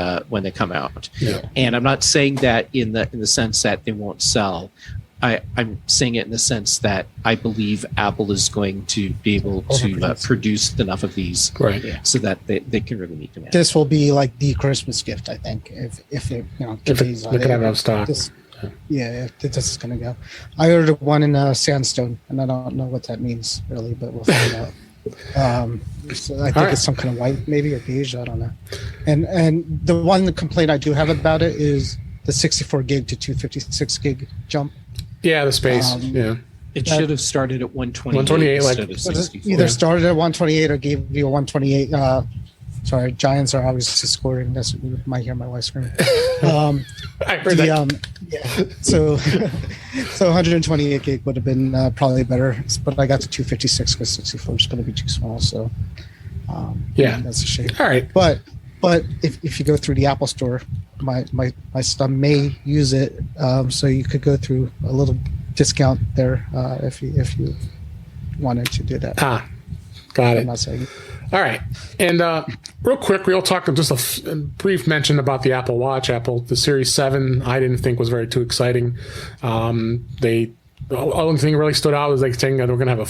they come out. Yeah. And I'm not saying that in the sense that they won't sell. I'm saying it in the sense that I believe Apple is going to be able to produce enough of these, Right. so that they can really meet demand. This will be like the Christmas gift, I think, if they can have enough stock. If this is going to go. I ordered one in sandstone, and I don't know what that means really, but we'll find out. So I think it's some kind of white, maybe, or beige. I don't know. And the one complaint I do have about it is the 64 gig to 256 gig jump. Yeah, the space. It should have started at 128, 128, instead of 64. Either started at 128 or gave you a 128. Sorry, Giants are obviously scoring. That's you might hear my wife scream. I heard that. So 128 gig would have been probably better, but I got to 256 because 64 is going to be too small. So that's a shame. All right, but if you go through the Apple Store, my son may use it, so you could go through a little discount there if you wanted to do that. Got it. I'm not saying. All right, and real quick, we'll talk just a brief mention about the Apple Watch. The Series 7, I didn't think was very too exciting. The only thing that really stood out was like saying that we're going to have a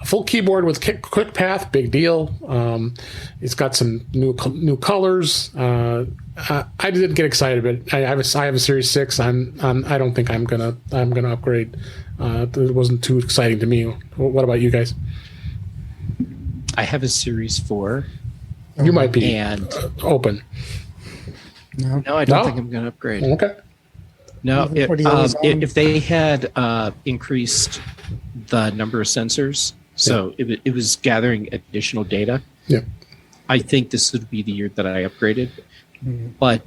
full keyboard with quick path. Big deal. It's got some new colors. I didn't get excited, but I have a Series 6. I don't think I'm gonna upgrade. It wasn't too exciting to me. What about you guys? I have a Series 4. You might be open. No, I don't think I'm going to upgrade. Okay. No, if they had increased the number of sensors, so it was gathering additional data, I think this would be the year that I upgraded. Mm-hmm. But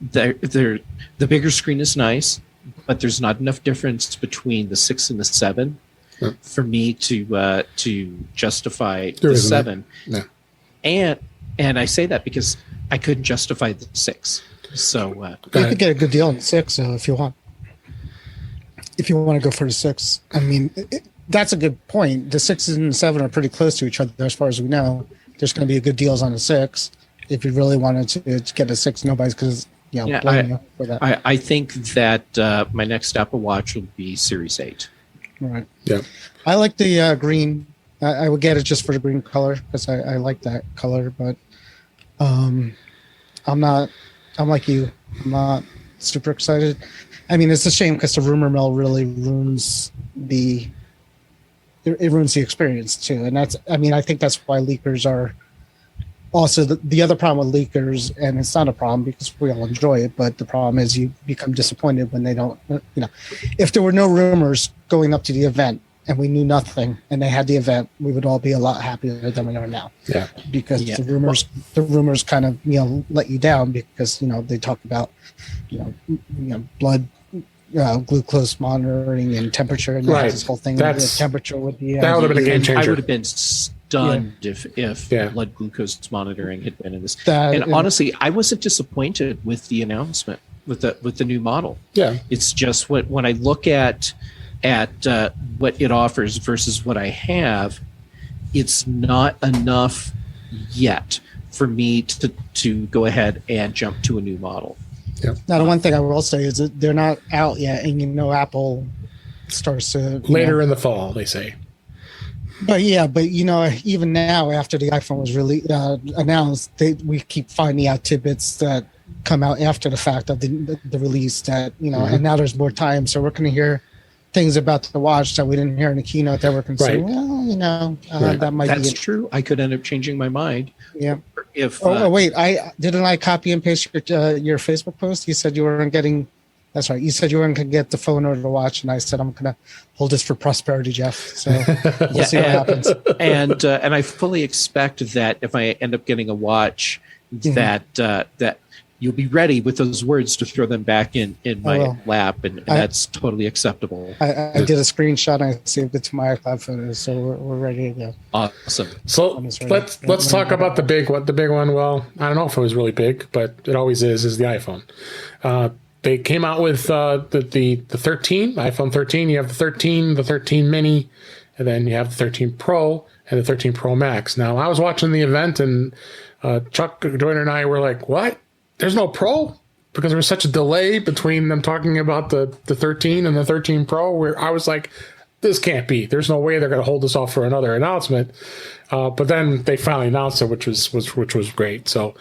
the bigger screen is nice, but there's not enough difference between the 6 and the 7 for me to justify the 7. Yeah. And I say that because I couldn't justify the 6. So you could get a good deal on the 6 if you want. If you want to go for the 6, I mean, that's a good point. The 6 and the 7 are pretty close to each other as far as we know. There's going to be good deals on the 6. If you really wanted to get a 6, nobody's blame you for that. I think that my next Apple Watch will be Series 8. Right. Yeah. I like the green. I would get it just for the green color because I like that color. But I'm like you. I'm not super excited. I mean, it's a shame because the rumor mill really ruins the experience too. And I think that's why leakers are also the other problem with leakers, and it's not a problem because we all enjoy it, but the problem is you become disappointed when they don't, if there were no rumors going up to the event and we knew nothing and they had the event, we would all be a lot happier than we are now. Yeah. Because the rumors kind of, let you down because, they talk about, blood, glucose monitoring and temperature, and right. This whole thing. The temperature would be. That would have been a game changer. I would have been stunned if blood glucose monitoring had been in this. Honestly, I wasn't disappointed with the announcement with the new model. Yeah, it's just when I look at what it offers versus what I have, it's not enough yet for me to go ahead and jump to a new model. Yeah. Now, the one thing I will say is that they're not out yet, and Apple starts to later in the fall, they say. But even now, after the iPhone was really announced, we keep finding out tidbits that come out after the fact of the release that and now there's more time, so we're going to hear things about the watch that we didn't hear in the keynote that we're considering. Right. That might That's be true. I could end up changing my mind. Yeah. If wait, I copy and paste your Facebook post? You said you weren't getting. That's right. You said you weren't going to get the phone or the watch, and I said I'm going to hold this for prosperity, Jeff. So we'll see what happens. And I fully expect that if I end up getting a watch, that you'll be ready with those words to throw them back in my lap, and that's totally acceptable. I did a screenshot and I saved it to my iPad photos, so we're ready to go. Awesome. So let's talk about the big one. The big one. Well, I don't know if it was really big, but it always is the iPhone. They came out with the 13, iPhone 13. You have the 13, the 13 mini, and then you have the 13 Pro and the 13 Pro Max. Now, I was watching the event, and Chuck Joyner and I were like, what? There's no Pro? Because there was such a delay between them talking about the 13 and the 13 Pro, where I was like, this can't be. There's no way they're going to hold this off for another announcement. But then they finally announced it, which was great. So,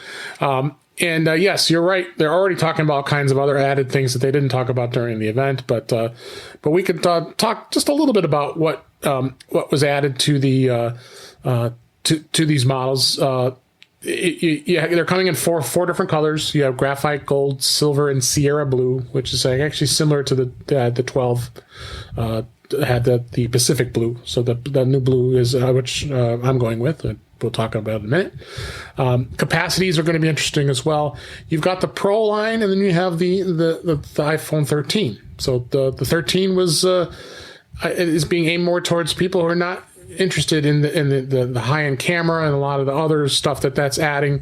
yes, you're right. They're already talking about all kinds of other added things that they didn't talk about during the event. But we could talk just a little bit about what was added to the to these models. They're coming in four different colors. You have graphite gold, silver, and Sierra blue, which is actually similar to the 12. Had the Pacific blue, so the new blue is which I'm going with. We'll talk about in a minute. Capacities are going to be interesting as well. You've got the Pro line, and then you have the iPhone 13. So the 13 is being aimed more towards people who are not interested in the high-end camera and a lot of the other stuff that's adding.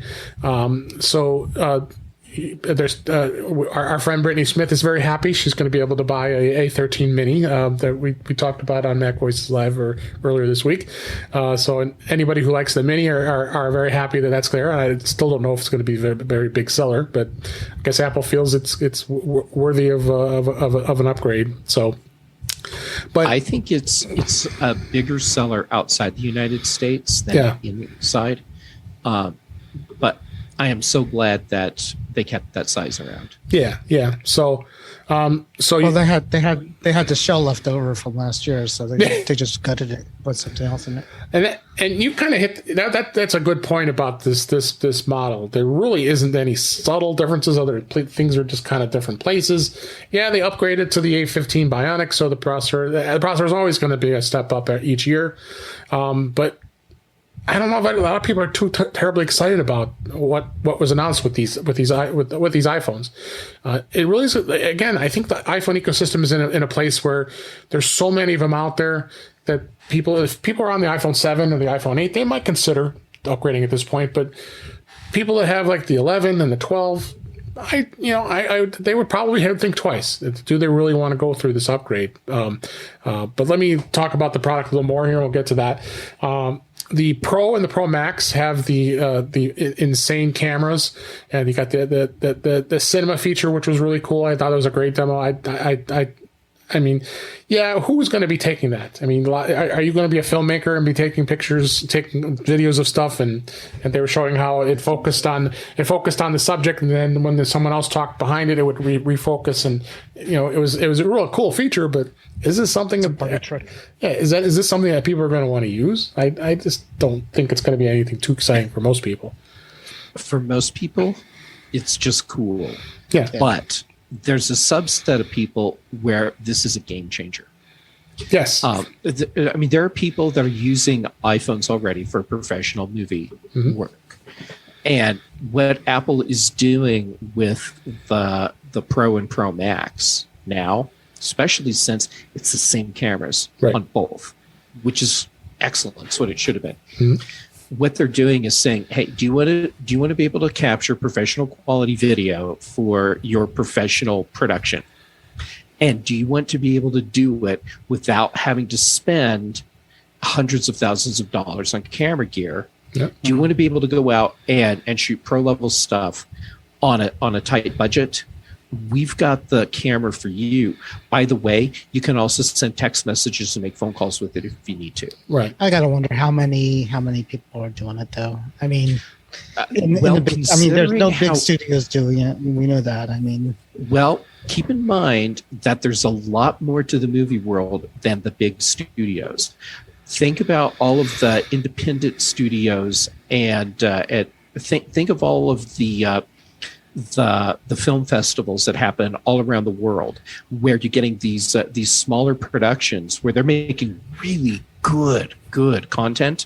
There's our friend Brittany Smith is very happy. She's going to be able to buy a 13 mini that we talked about on Mac Voices Live earlier this week. So anybody who likes the mini are very happy that's there. I still don't know if it's going to be a very, very big seller, but I guess Apple feels it's worthy of an upgrade. So. But I think it's a bigger seller outside the United States than inside. But I am so glad that they kept that size around. Yeah. So they had the shell left over from last year, so they just gutted it, put something else in it. And you kind of hit that's a good point about this model. There really isn't any subtle differences. Other things are just kind of different places. Yeah, they upgraded to the A15 Bionic, so the processor is always going to be a step up each year. But I don't know if a lot of people are too terribly excited about what was announced with these iPhones. It really is, again, I think the iPhone ecosystem is in a place where there's so many of them out there that if people are on the iPhone 7 or the iPhone 8, they might consider upgrading at this point. But people that have like the 11 and the 12, they would probably think twice. Do they really want to go through this upgrade? But let me talk about the product a little more here. We'll get to that. The Pro and the Pro Max have the insane cameras, and you got the cinema feature, which was really cool. I thought it was a great demo. I mean, yeah, who's going to be taking that? I mean, are you going to be a filmmaker and be taking pictures, taking videos of stuff, and they were showing how it focused on the subject, and then when someone else talked behind it, it would refocus, and it was a real cool feature. But is this something? Is this something that people are going to want to use? I just don't think it's going to be anything too exciting for most people. For most people, it's just cool. Yeah, but there's a subset of people where this is a game changer. Yes. There are people that are using iPhones already for professional movie work. And what Apple is doing with the Pro and Pro Max now, especially since it's the same cameras on both, which is excellent. It's what it should have been. Mm-hmm. What they're doing is saying, hey, do you want to be able to capture professional quality video for your professional production? And do you want to be able to do it without having to spend hundreds of thousands of dollars on camera gear? Yep. Do you want to be able to go out and shoot pro level stuff on a tight budget? We've got the camera for you. By the way, you can also send text messages and make phone calls with it if you need to. Right. I gotta wonder how many people are doing it though. I mean, there's no big studios doing it. We know that. Well, keep in mind that there's a lot more to the movie world than the big studios. Think about all of the independent studios and think of all of the film festivals that happen all around the world, where you're getting these smaller productions where they're making really good content,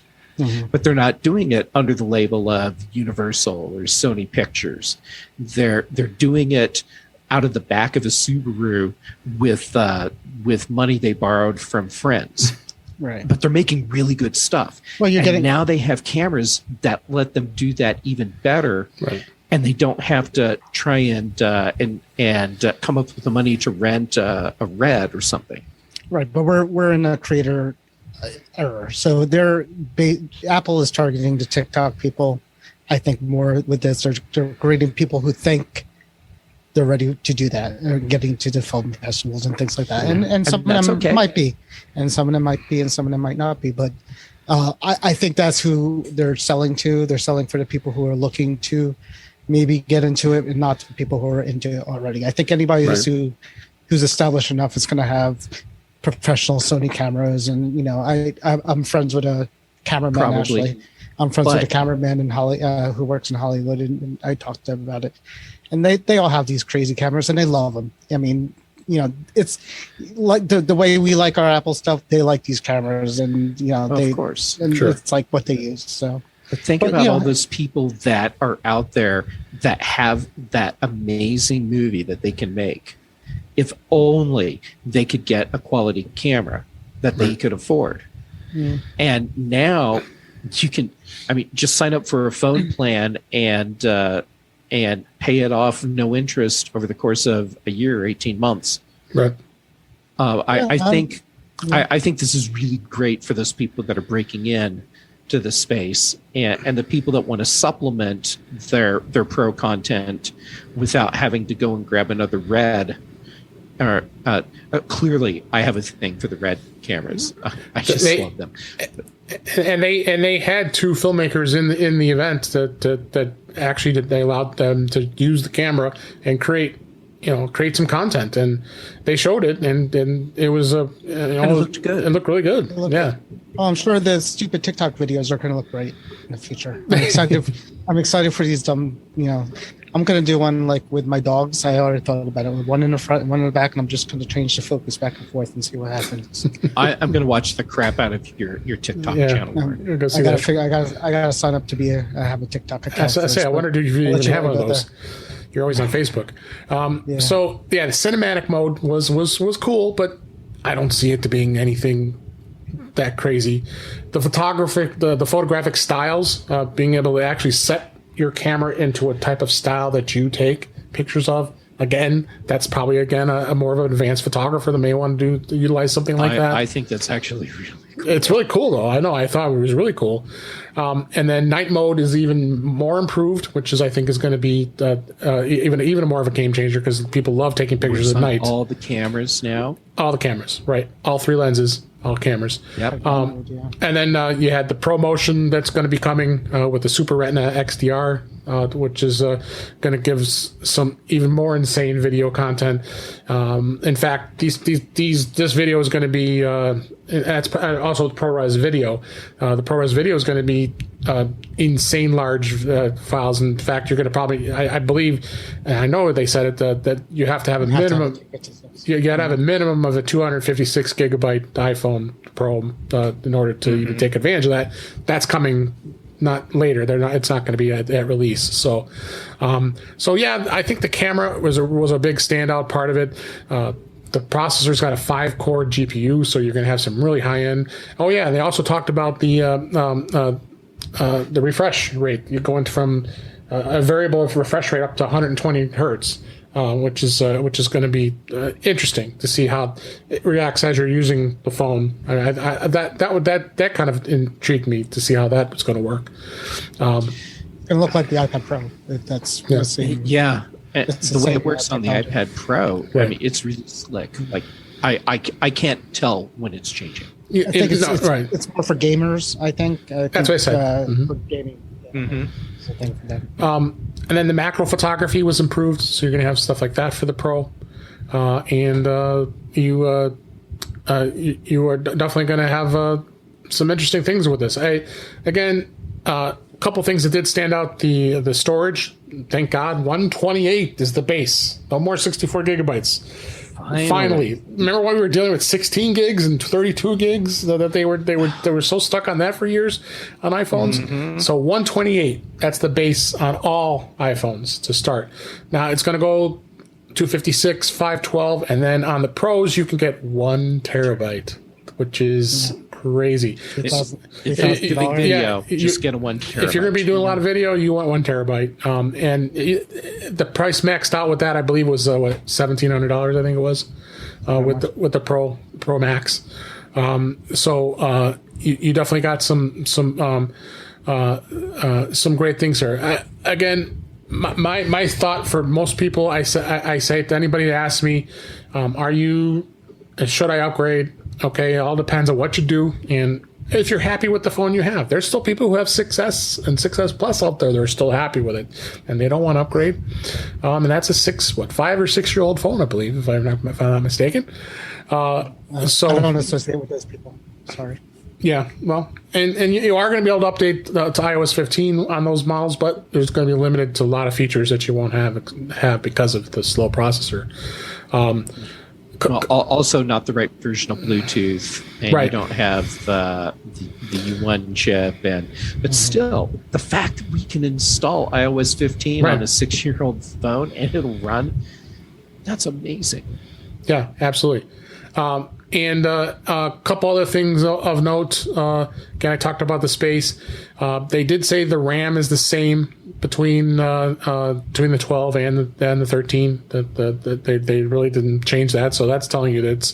but they're not doing it under the label of Universal or Sony Pictures. They're doing it out of the back of a Subaru with money they borrowed from friends. Right. But they're making really good stuff. Well, now they have cameras that let them do that even better. Right. And they don't have to try and come up with the money to rent a Red or something. Right, but we're in a creator era, so Apple is targeting the TikTok people. I think more with this, they're creating people who think they're ready to do that, or getting to the film festivals and things like that. And some of them might be, and some of them might be, and some of them might not be. But I think that's who they're selling to. They're selling for the people who are looking to maybe get into it, and not the people who are into it already. I think anybody who's established enough is going to have professional Sony cameras, and I'm friends with a cameraman. Probably. Actually, I'm friends with a cameraman in who works in Hollywood, and I talked to them about it. And they all have these crazy cameras, and they love them. I mean, it's like the way we like our Apple stuff. They like these cameras, and of course, and it's like what they use. So. But think about all those people that are out there that have that amazing movie that they can make. If only they could get a quality camera that they could afford. Mm. And now you can, just sign up for a phone plan and pay it off no interest over the course of a year or 18 months. Right. I think this is really great for those people that are breaking in to the space, and the people that want to supplement their pro content without having to go and grab another Red. Clearly, I have a thing for the Red cameras. I just love them. And they had two filmmakers in the event that actually they allowed them to use the camera and create some content, and they showed it, and it was and it looked good. It looked really good. Yeah. Well, I'm sure the stupid TikTok videos are going to look great in the future. I'm excited for these dumb. I'm going to do one like with my dogs. I already thought about it. One in the front, one in the back, and I'm just going to change the focus back and forth and see what happens. I'm going to watch the crap out of your TikTok channel. I got to sign up to have a TikTok account. I wondered if you even have one of those. You're always on Facebook. So the cinematic mode was cool, but I don't see it to being anything that crazy. The photographic styles, being able to actually set your camera into a type of style that you take pictures of, Again, that's probably a more of an advanced photographer that may want to utilize something like that. I think that's actually really cool. It's really cool, though. I know. I thought it was really cool. And then night mode is even more improved, which I think is going to be even more of a game changer because people love taking pictures at night. All the cameras now. All the cameras, right? All 3 lenses, all cameras. Yep. And then you had the ProMotion that's going to be coming with the Super Retina XDR, which is going to give some even more insane video content. In fact, this video is going to be that's also the ProRes video. The ProRes video is going to be insane large files. In fact, you're going to probably, I believe, and I know they said it, that you have to have a minimum. You got to have a minimum of a 256 gigabyte iPhone Pro in order to even take advantage of that. That's coming. Not later. It's not going to be at release. So yeah, I think the camera was a big standout part of it. The processor's got a 5-core GPU, so you're going to have some really high end. Oh yeah, they also talked about the refresh rate. You're going from a variable refresh rate up to 120 hertz. Which is going to be interesting to see how it reacts as you're using the phone. That kind of intrigued me to see how that was going to work. It looked like the iPad Pro. That's the same. Yeah, the way it works on the iPad Pro, right. I mean, it's really slick. Like I can't tell when it's changing. I think it's more for gamers. I think that's what I said. For gaming. It's a thing for them. And then the macro photography was improved, so you're going to have stuff like that for the Pro. And you are definitely going to have some interesting things with this. A couple things that did stand out: the storage. Thank God, 128 is the base. No more 64 gigabytes. Finally. Remember why we were dealing with 16 gigs and 32 gigs? That they were so stuck on that for years on iPhones. So 128, that's the base on all iPhones to start. Now it's going to go 256, 512, and then on the Pros you can get 1 terabyte, which is crazy. If you're doing video, just get a 1 terabyte. If you're going to be doing a lot of video, you want 1 terabyte. And the price maxed out with that, I believe, was $1,700. I think it was with the Pro Max. So you definitely got some great things here. Again, my thought for most people, I say to anybody that asks me, should I upgrade? Okay, it all depends on what you do, and if you're happy with the phone you have. There's still people who have 6S and 6S Plus out there that are still happy with it, and they don't want to upgrade. And that's a 5 or 6 year old phone, I believe, if I'm not mistaken. I don't associate with those people. Sorry. Yeah, well, and you are going to be able to update to iOS 15 on those models, but there's going to be limited to a lot of features that you won't have because of the slow processor. Also, not the right version of Bluetooth, and you don't have the U1 chip, but still, the fact that we can install iOS 15 on a 6-year-old phone and it'll run, that's amazing. Yeah, absolutely. And a couple other things of note. Again, I talked about the space. They did say the RAM is the same between the 12 and the 13. They really didn't change that, so that's telling you that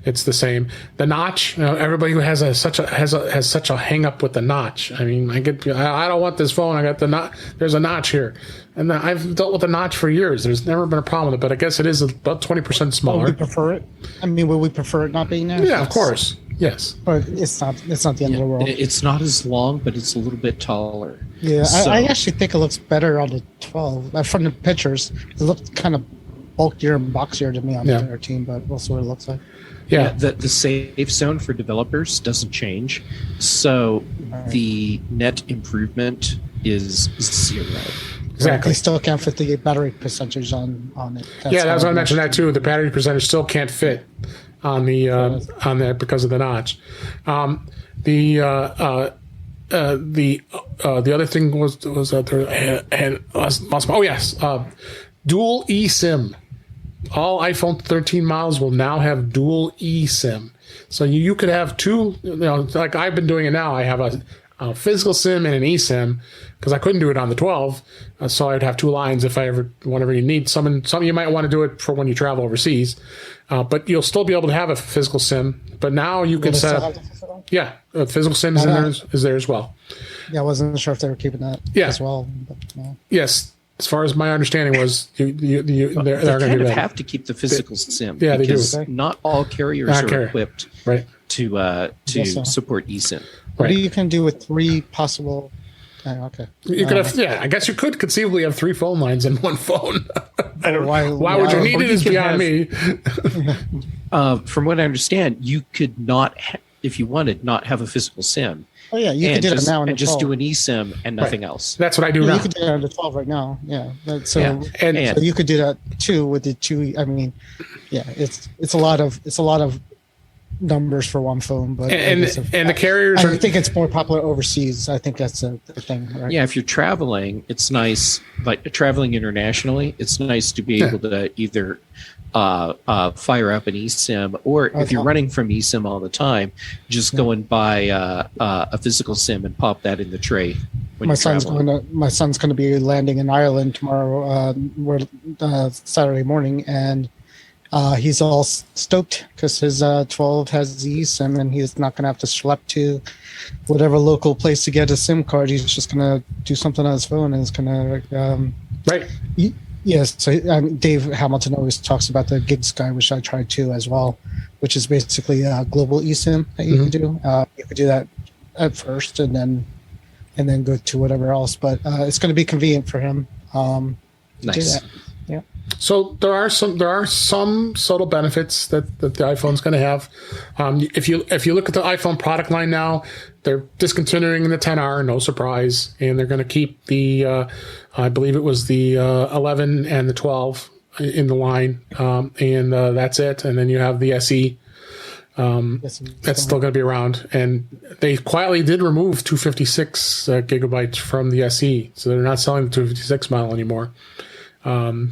it's the same. The notch. Everybody who has such a hang up with the notch. I mean, I don't want this phone. I got the notch. There's a notch here, and I've dealt with the notch for years. There's never been a problem with it, but I guess it is about 20% smaller. Would we prefer it? I mean, would we prefer it not being there? Yeah, of course. Yes, but it's not the end of the world. It's not as long, but it's a little bit taller. Yeah, so, I actually think it looks better on the 12. From the pictures, it looked kind of bulkier and boxier to me on the 13, but we'll see what it looks like. Yeah, the safe zone for developers doesn't change, so the net improvement is 0. Exactly. They still can't fit the battery percentage on it. I was going to mention that too. The battery percentage still can't fit on there because of the notch. The other thing was that there. Dual eSIM. All iPhone 13 models will now have dual eSIM. So you could have two. Like I've been doing it now. I have a physical SIM and an eSIM, because I couldn't do it on the 12. So I'd have two lines if I ever, whenever you need some you might want to do it for when you travel overseas. But you'll still be able to have a physical SIM. But now you can set up. Yeah, a physical SIM is there as well. Yeah, I wasn't sure if they were keeping that as well. But, no. Yes. As far as my understanding was, they're going to do that. Have to keep the physical SIM. Yeah, they do. Not all carriers are equipped to support eSIM. What you can do with three possible? Okay. You could have, I guess you could conceivably have three phone lines in one phone. I don't know. Why would you need it? Is beyond me. From what I understand, you could not, if you wanted, not have a physical SIM. Oh yeah, you can do it now and just do an eSIM and nothing else. That's what I do now. You can do that on the 12 right now. Yeah. So you could do that too with the two. I mean, it's a lot of numbers for one phone, but and the carriers. I think it's more popular overseas. I think that's the thing. Right? Yeah, if you're traveling, it's nice. Like traveling internationally, it's nice to be able to either fire up an eSIM, or if you're running from eSIM all the time, just go and buy a physical SIM and pop that in the tray. My son's going to be landing in Ireland tomorrow, Saturday morning, and he's all stoked because his 12 has the eSIM, and he's not going to have to schlep to whatever local place to get a SIM card. He's just going to do something on his phone, and it's going to Yes, so Dave Hamilton always talks about the Gig Sky, which I tried too as well, which is basically a global eSIM that you can do. You could do that at first, and then go to whatever else. But it's going to be convenient for him. Nice. Yeah. So there are some subtle benefits that the iPhone's going to have. If you look at the iPhone product line now, they're discontinuing the XR, no surprise, and they're going to keep the I believe it was the 11 and the 12 in the line, and that's it. And then you have the SE. That's still going to be around, and they quietly did remove 256 gigabytes from the SE, so they're not selling the 256 model anymore.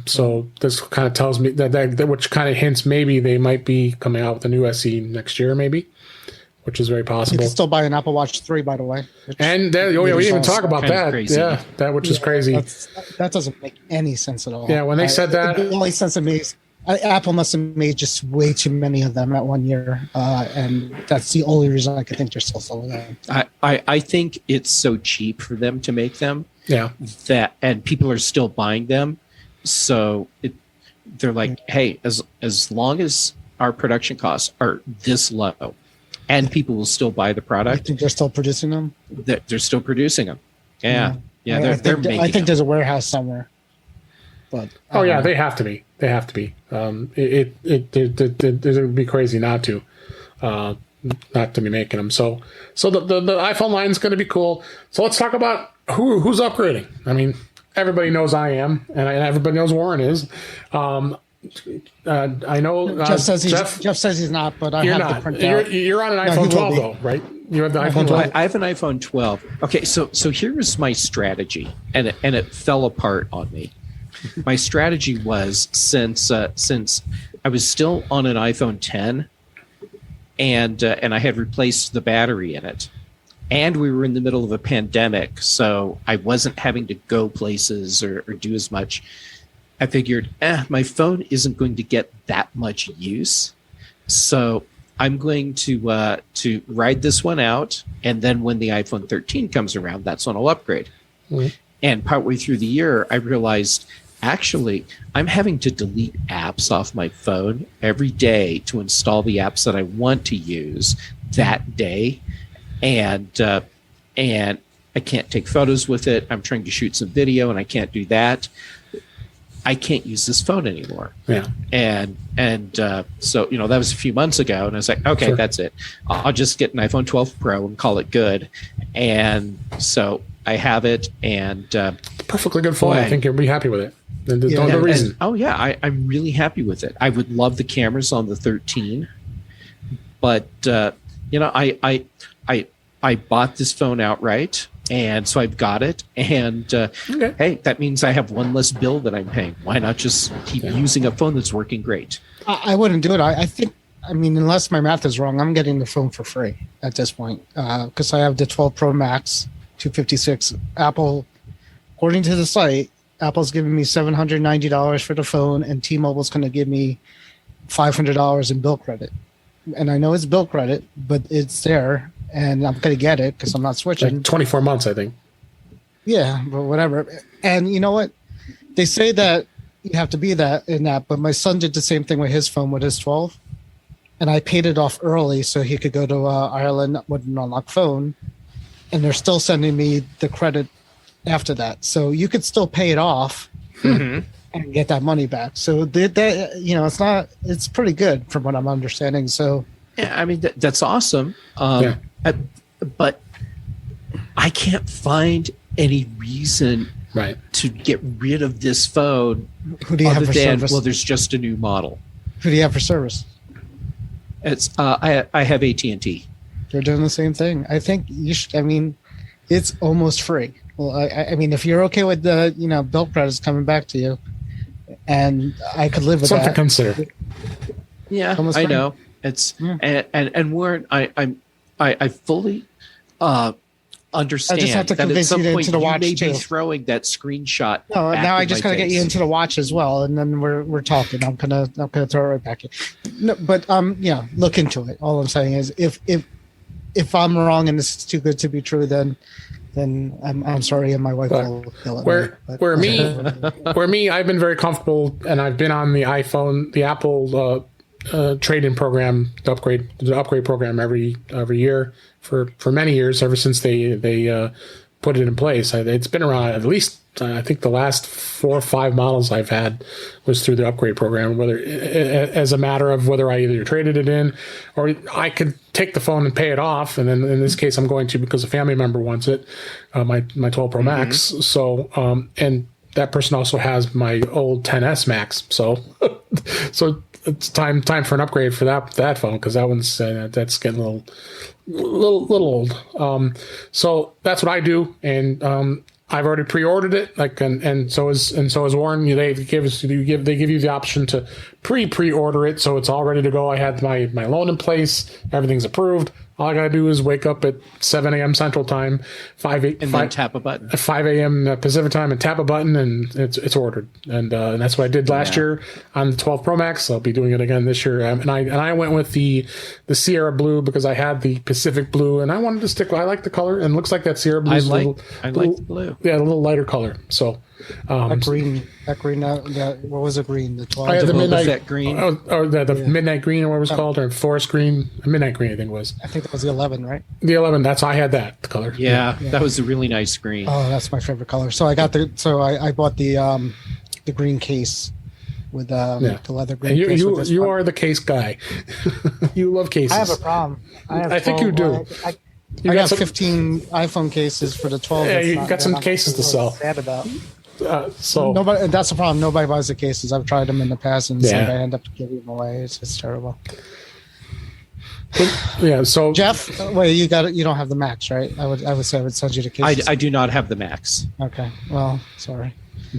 So this kind of tells me that which kind of hints maybe they might be coming out with a new SE next year, maybe, which is very possible. You can still buy an Apple Watch 3, by the way. And we didn't even talk about that. Crazy. Yeah, that which is crazy. That doesn't make any sense at all. Yeah, when they said that, the only sense it makes, Apple must have made just way too many of them at 1 year, and that's the only reason I could think they're still selling them. I think it's so cheap for them to make them. Yeah. And people are still buying them. So they're like, hey, as long as our production costs are this low, and people will still buy the product. I think they're still producing them. They're still producing them. Yeah. They're making. I think there's a warehouse somewhere. But they have to be. They have to be. It would be crazy not to be making them. So the iPhone line is going to be cool. So let's talk about who's upgrading. I mean, everybody knows I am, and everybody knows Warren is. I know Jeff says he's not, but I have the printout. You're on an iPhone 12 though, right? You have the iPhone 12. I have an iPhone 12. Okay, so here's my strategy, and it fell apart on me. My strategy was since I was still on an iPhone 10, and I had replaced the battery in it, and we were in the middle of a pandemic, so I wasn't having to go places or do as much. I figured, my phone isn't going to get that much use, so I'm going to ride this one out, and then when the iPhone 13 comes around, that's when I'll upgrade. Mm-hmm. And partway through the year, I realized, actually, I'm having to delete apps off my phone every day to install the apps that I want to use that day, and I can't take photos with it. I'm trying to shoot some video, and I can't do that. I can't use this phone anymore. Yeah. And so, that was a few months ago, and I was like, okay, That's it. I'll just get an iPhone 12 Pro and call it good. And so I have it, and perfectly good phone. I think you'll be happy with it. There's no reason. I'm really happy with it. I would love the cameras on the 13, but I bought this phone outright. And so I've got it, and hey, that means I have one less bill that I'm paying. Why not just keep using a phone that's working great? I wouldn't do it. I think I mean, unless my math is wrong, I'm getting the phone for free at this point because I have the 12 Pro Max 256. Apple, according to the site, Apple's giving me $790 for the phone, and T-Mobile's going to give me $500 in bill credit. And I know it's bill credit, but it's there, and I'm going to get it because I'm not switching. Like 24 months, I think. Yeah, but whatever. And you know what? They say that you have to be that in that, but my son did the same thing with his phone with his 12, and I paid it off early so he could go to Ireland with an unlocked phone, and they're still sending me the credit after that. So you could still pay it off and get that money back. So it's pretty good from what I'm understanding. So yeah, I mean that's awesome. But I can't find any reason to get rid of this phone. Who do you have for service? Well, there's just a new model. Who do you have for service? It's I have AT&T. They're doing the same thing. I think you should. I mean, it's almost free. Well, I mean, if you're okay with the bill credits coming back to you, and I could live with something that. to consider. Yeah, I know. It's and Warren, I fully understand. I just have to that convince at some you point into the watch you may too. be throwing that screenshot. No, back now I in just my got to get you face. into the watch as well, and then we're talking. I'm gonna throw it right back in. No, but look into it. All I'm saying is if I'm wrong and this is too good to be true, then I'm sorry, and my wife will kill it. Where me, I've been very comfortable, and I've been on the iPhone, the Apple trade-in program, the upgrade program every year for many years, ever since they put it in place. It's been around at least. I think the last 4 or 5 models I've had was through the upgrade program, whether as a matter of whether I either traded it in or I could take the phone and pay it off. And then in this case, I'm going to because a family member wants it, my 12 Pro Max. So, and that person also has my old 10s Max. So it's time for an upgrade for that phone because that one's that's getting a little old. So that's what I do, and I've already pre-ordered it, and so is Warren. They give you the option to pre-order it, so it's all ready to go. I had my loan in place, everything's approved. All I gotta do is wake up at 7 a.m. Central Time, then tap a button. 5 a.m. Pacific Time, and tap a button, and it's ordered. And that's what I did last year on the 12 Pro Max. I'll be doing it again this year. And I went with the Sierra Blue because I had the Pacific Blue, and I wanted to stick. I like the color, and it looks like that Sierra Blue. I like the blue. Yeah, a little lighter color. So. That green. What was it? Green. The 12. I had the midnight green, or the midnight green, or what it was called, or forest green, midnight green. I think it was. I think that was the 11, right? The 11. I had that color. Yeah, that was a really nice green. Oh, that's my favorite color. So I got I bought the green case with the leather green. And you are the case guy. You love cases. I have a problem. I think you do. I got 15 iPhone cases for the 12. Yeah, you got some cases to sell. Sad about. So nobody. That's the problem. Nobody buys the cases. I've tried them in the past, and I end up giving them away. It's terrible. Yeah. So Jeff, wait, you don't have the Max, right? I would say I would send you the cases. I do not have the Max. Okay. Well, sorry.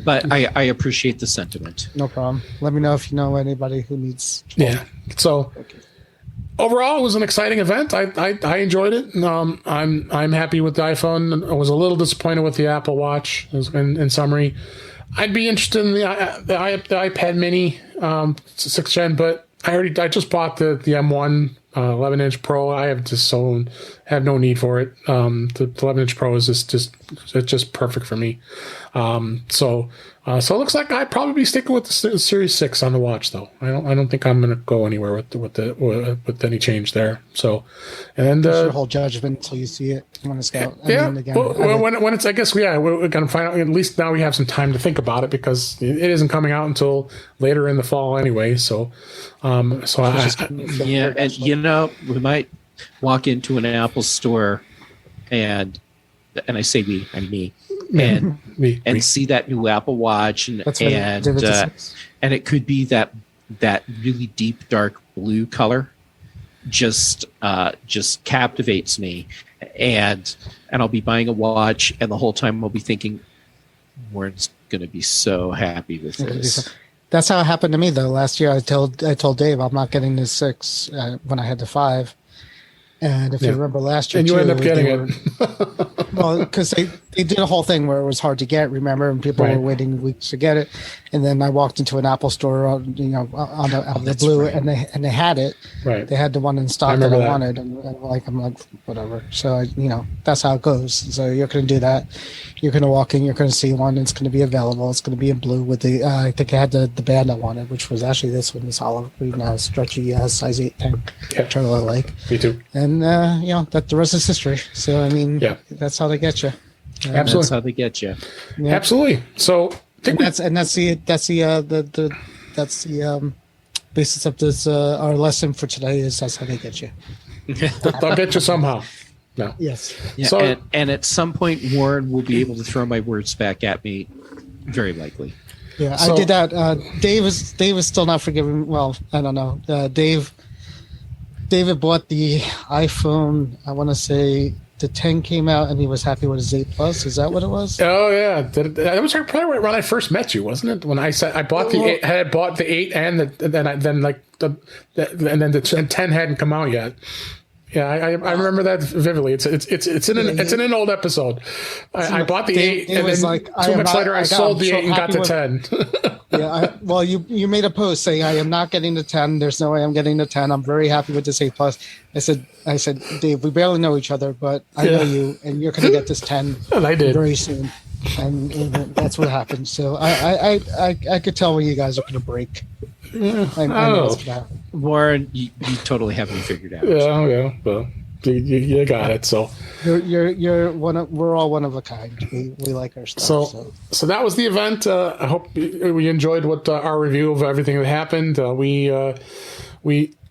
But I appreciate the sentiment. No problem. Let me know if you know anybody who needs. 12. Yeah. So. Okay. Overall, it was an exciting event. I enjoyed it. I'm happy with the iPhone. I was a little disappointed with the Apple Watch. In summary, I'd be interested in the iPad Mini 6th Gen, but I just bought the M1 11-inch Pro. I have no need for it. The 11-inch Pro is just perfect for me. So it looks like I'd probably be sticking with the Series 6 on the watch, though. I don't think I'm going to go anywhere with any change there. So, and your whole judgment until you see it when it's out. When it's, I guess, we're going to find out. At least now we have some time to think about it because it isn't coming out until later in the fall anyway. So, and we might walk into an Apple store and I say we, I mean me. And see that new Apple Watch and it could be that really deep dark blue color just captivates me and I'll be buying a watch and the whole time I'll be thinking Warren's going to be so happy with this. That's how it happened to me though. Last year, I told Dave I'm not getting the 6 when I had the 5. And if you remember last year, and you end up getting it. Well, because they did a whole thing where it was hard to get, remember, and people were waiting weeks to get it. And then I walked into an Apple store, out of the blue, and they had it. Right. They had the one in stock that I wanted, and I'm like, whatever. So that's how it goes. So you're going to do that. You're going to walk in. You're going to see one. It's going to be available. It's going to be in blue with the. I think I had the band I wanted, which was actually this one, this olive green, stretchy size 8 thing, which I really like. Me too. And that the rest is history. So I mean, that's how they get you. Absolutely, that's how they get you. Yeah. Absolutely. So that's the basis of this our lesson for today is that's how they get you. They'll get you somehow. No. Yes. Yeah, so, and at some point, Warren will be able to throw my words back at me. Very likely. Yeah, I did that. Dave is still not forgiving. Well, I don't know. David bought the iPhone. I want to say the 10 came out, and he was happy with his 8 Plus. Is that what it was? Oh yeah, that was probably when I first met you, wasn't it? When I said I bought the 8, I had bought the 8, and then the 10 hadn't come out yet. Yeah, I remember that vividly. It's in an old episode. I bought the 8, and then like, 2 months later I sold the 8 and got the 10. Yeah, you made a post saying I am not getting the 10. There's no way I'm getting the 10. I'm very happy with this 8 Plus. I said, Dave, we barely know each other, but I know you, and you're going to get this 10 and I did very soon. And that's what happened. So I could tell when you guys are going to break. Yeah, I know what's going to happen. Warren, you totally have me figured out. Yeah. Well, you got it. So you're one of. We're all one of a kind. We like our stuff. So that was the event. I hope we enjoyed what our review of everything that happened. We're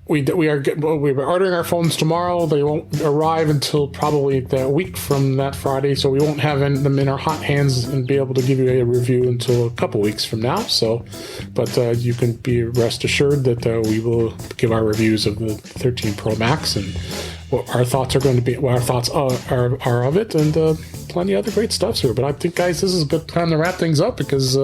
ordering our phones tomorrow. They won't arrive until probably a week from that Friday, so we won't have them in our hot hands and be able to give you a review until a couple weeks from now. But you can be rest assured that we will give our reviews of the 13 Pro Max and what our thoughts are going to be, what our thoughts are of it, and plenty of other great stuff here. But I think, guys, this is a good time to wrap things up because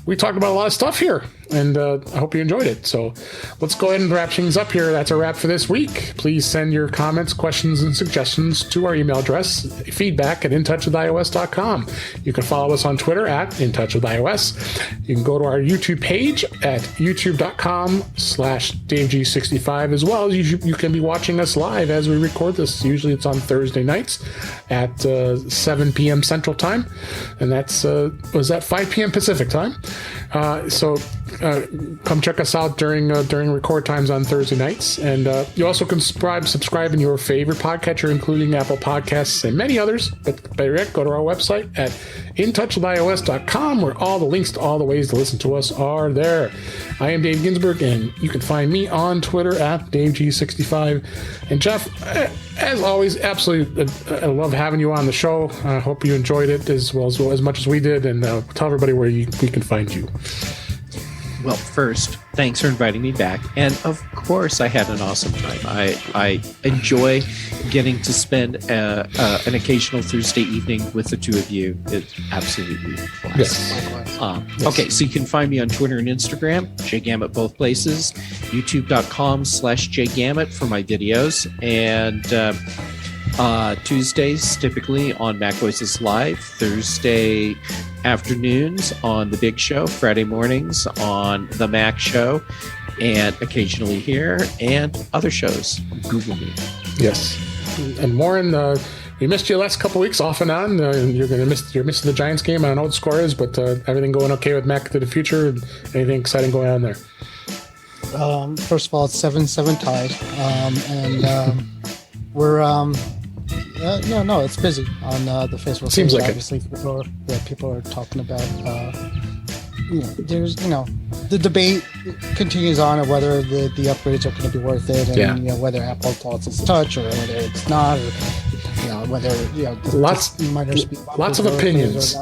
we talked about a lot of stuff here, and I hope you enjoyed it. So let's go ahead and wrap things up here. That's a wrap for this week. Please send your comments, questions, and suggestions to our email address, feedback@intouchwithios.com. You can follow us on Twitter @intouchwithios. You can go to our YouTube page at youtube.com/DaveG65 as well. You can be watching us live as we record this. Usually it's on Thursday nights at 7 p.m. Central Time, and that's was that 5 p.m. Pacific Time. So come check us out during record times on Thursday nights, and you also can subscribe in your favorite podcatcher, including Apple Podcasts and many others. But better yet, go to our website at intouchwithios.com, where all the links to all the ways to listen to us are there. I am Dave Ginsburg, and you can find me on Twitter @DaveG65. And Jeff, as always, absolutely, I love having you on the show. I hope you enjoyed it as much as we did, and tell everybody where we can find you. Well, first, thanks for inviting me back. And of course, I had an awesome time. I enjoy getting to spend an occasional Thursday evening with the two of you. It's absolutely blast. Yes. Okay, so you can find me on Twitter and Instagram, JGamet both places, youtube.com/JGamet for my videos, and Tuesdays typically on Mac Voices Live, Thursday afternoons on The Big Show, Friday mornings on The Mac Show, and occasionally here, and other shows. Google me. Yes. And Warren, we missed you the last couple weeks off and on. You're missing the Giants game. I don't know what the score is, but everything going okay with Mac to the future? Anything exciting going on there? First of all, it's 7-7 tied, and we're no, it's busy on the Facebook. Seems like obviously people are talking about. There's the debate continues on of whether the upgrades are going to be worth it, and whether Apple thought it's touch or whether it's not, or whether lots of opinions.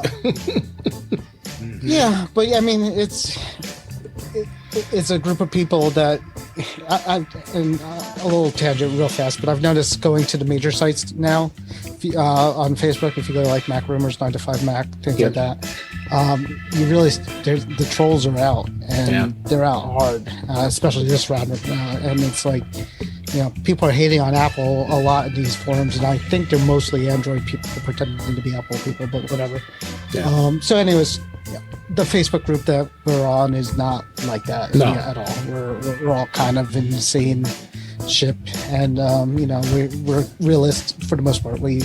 Yeah, but I mean it's a group of people that and a little tangent real fast, but I've noticed going to the major sites now if you, on Facebook, if you go to like Mac Rumors, 9 to 5 Mac, things like that, you realize the trolls are out, and they're out hard, especially this round. And it's like, people are hating on Apple a lot in these forums, and I think they're mostly Android people pretending to be Apple people, but whatever. Yeah. So anyways, the Facebook group that we're on is not like that at all. We're all kind of in the same ship, and we're realists for the most part. We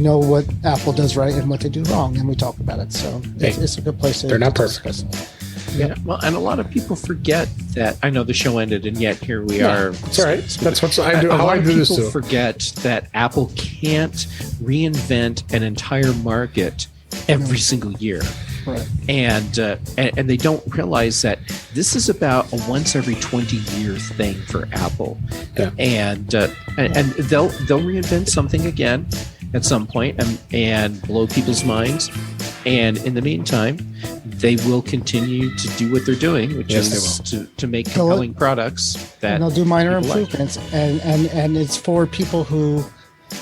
know what Apple does right and what they do wrong, and we talk about it. So it's a good place to. They're not perfect. Yeah, well, and a lot of people forget that. I know the show ended, and yet here we are. It's all right. That's what I do. A lot I of do this people too. forget that Apple can't reinvent an entire market every single year. Right. And they don't realize that this is about a once every 20 year thing for Apple. Yeah. And they'll reinvent something again at some point and blow people's minds. And in the meantime, they will continue to do what they're doing, which is to make compelling products that and they'll do minor people improvements, and it's for people who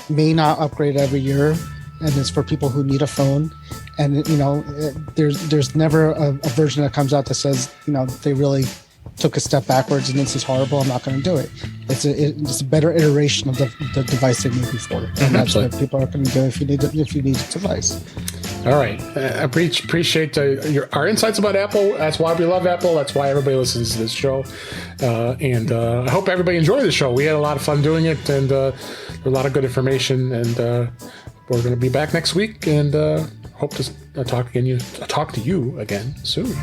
may not upgrade every year, and it's for people who need a phone. And there's never a version that comes out that says they really took a step backwards and this is horrible, I'm not going to do it. It's a better iteration of the device they made before, and that's what people are going to do if you need a device. All right, I appreciate our insights about Apple. That's why we love Apple. That's why everybody listens to this show, and I hope everybody enjoyed the show. We had a lot of fun doing it, and a lot of good information. And we're going to be back next week, and hope to talk to you again soon.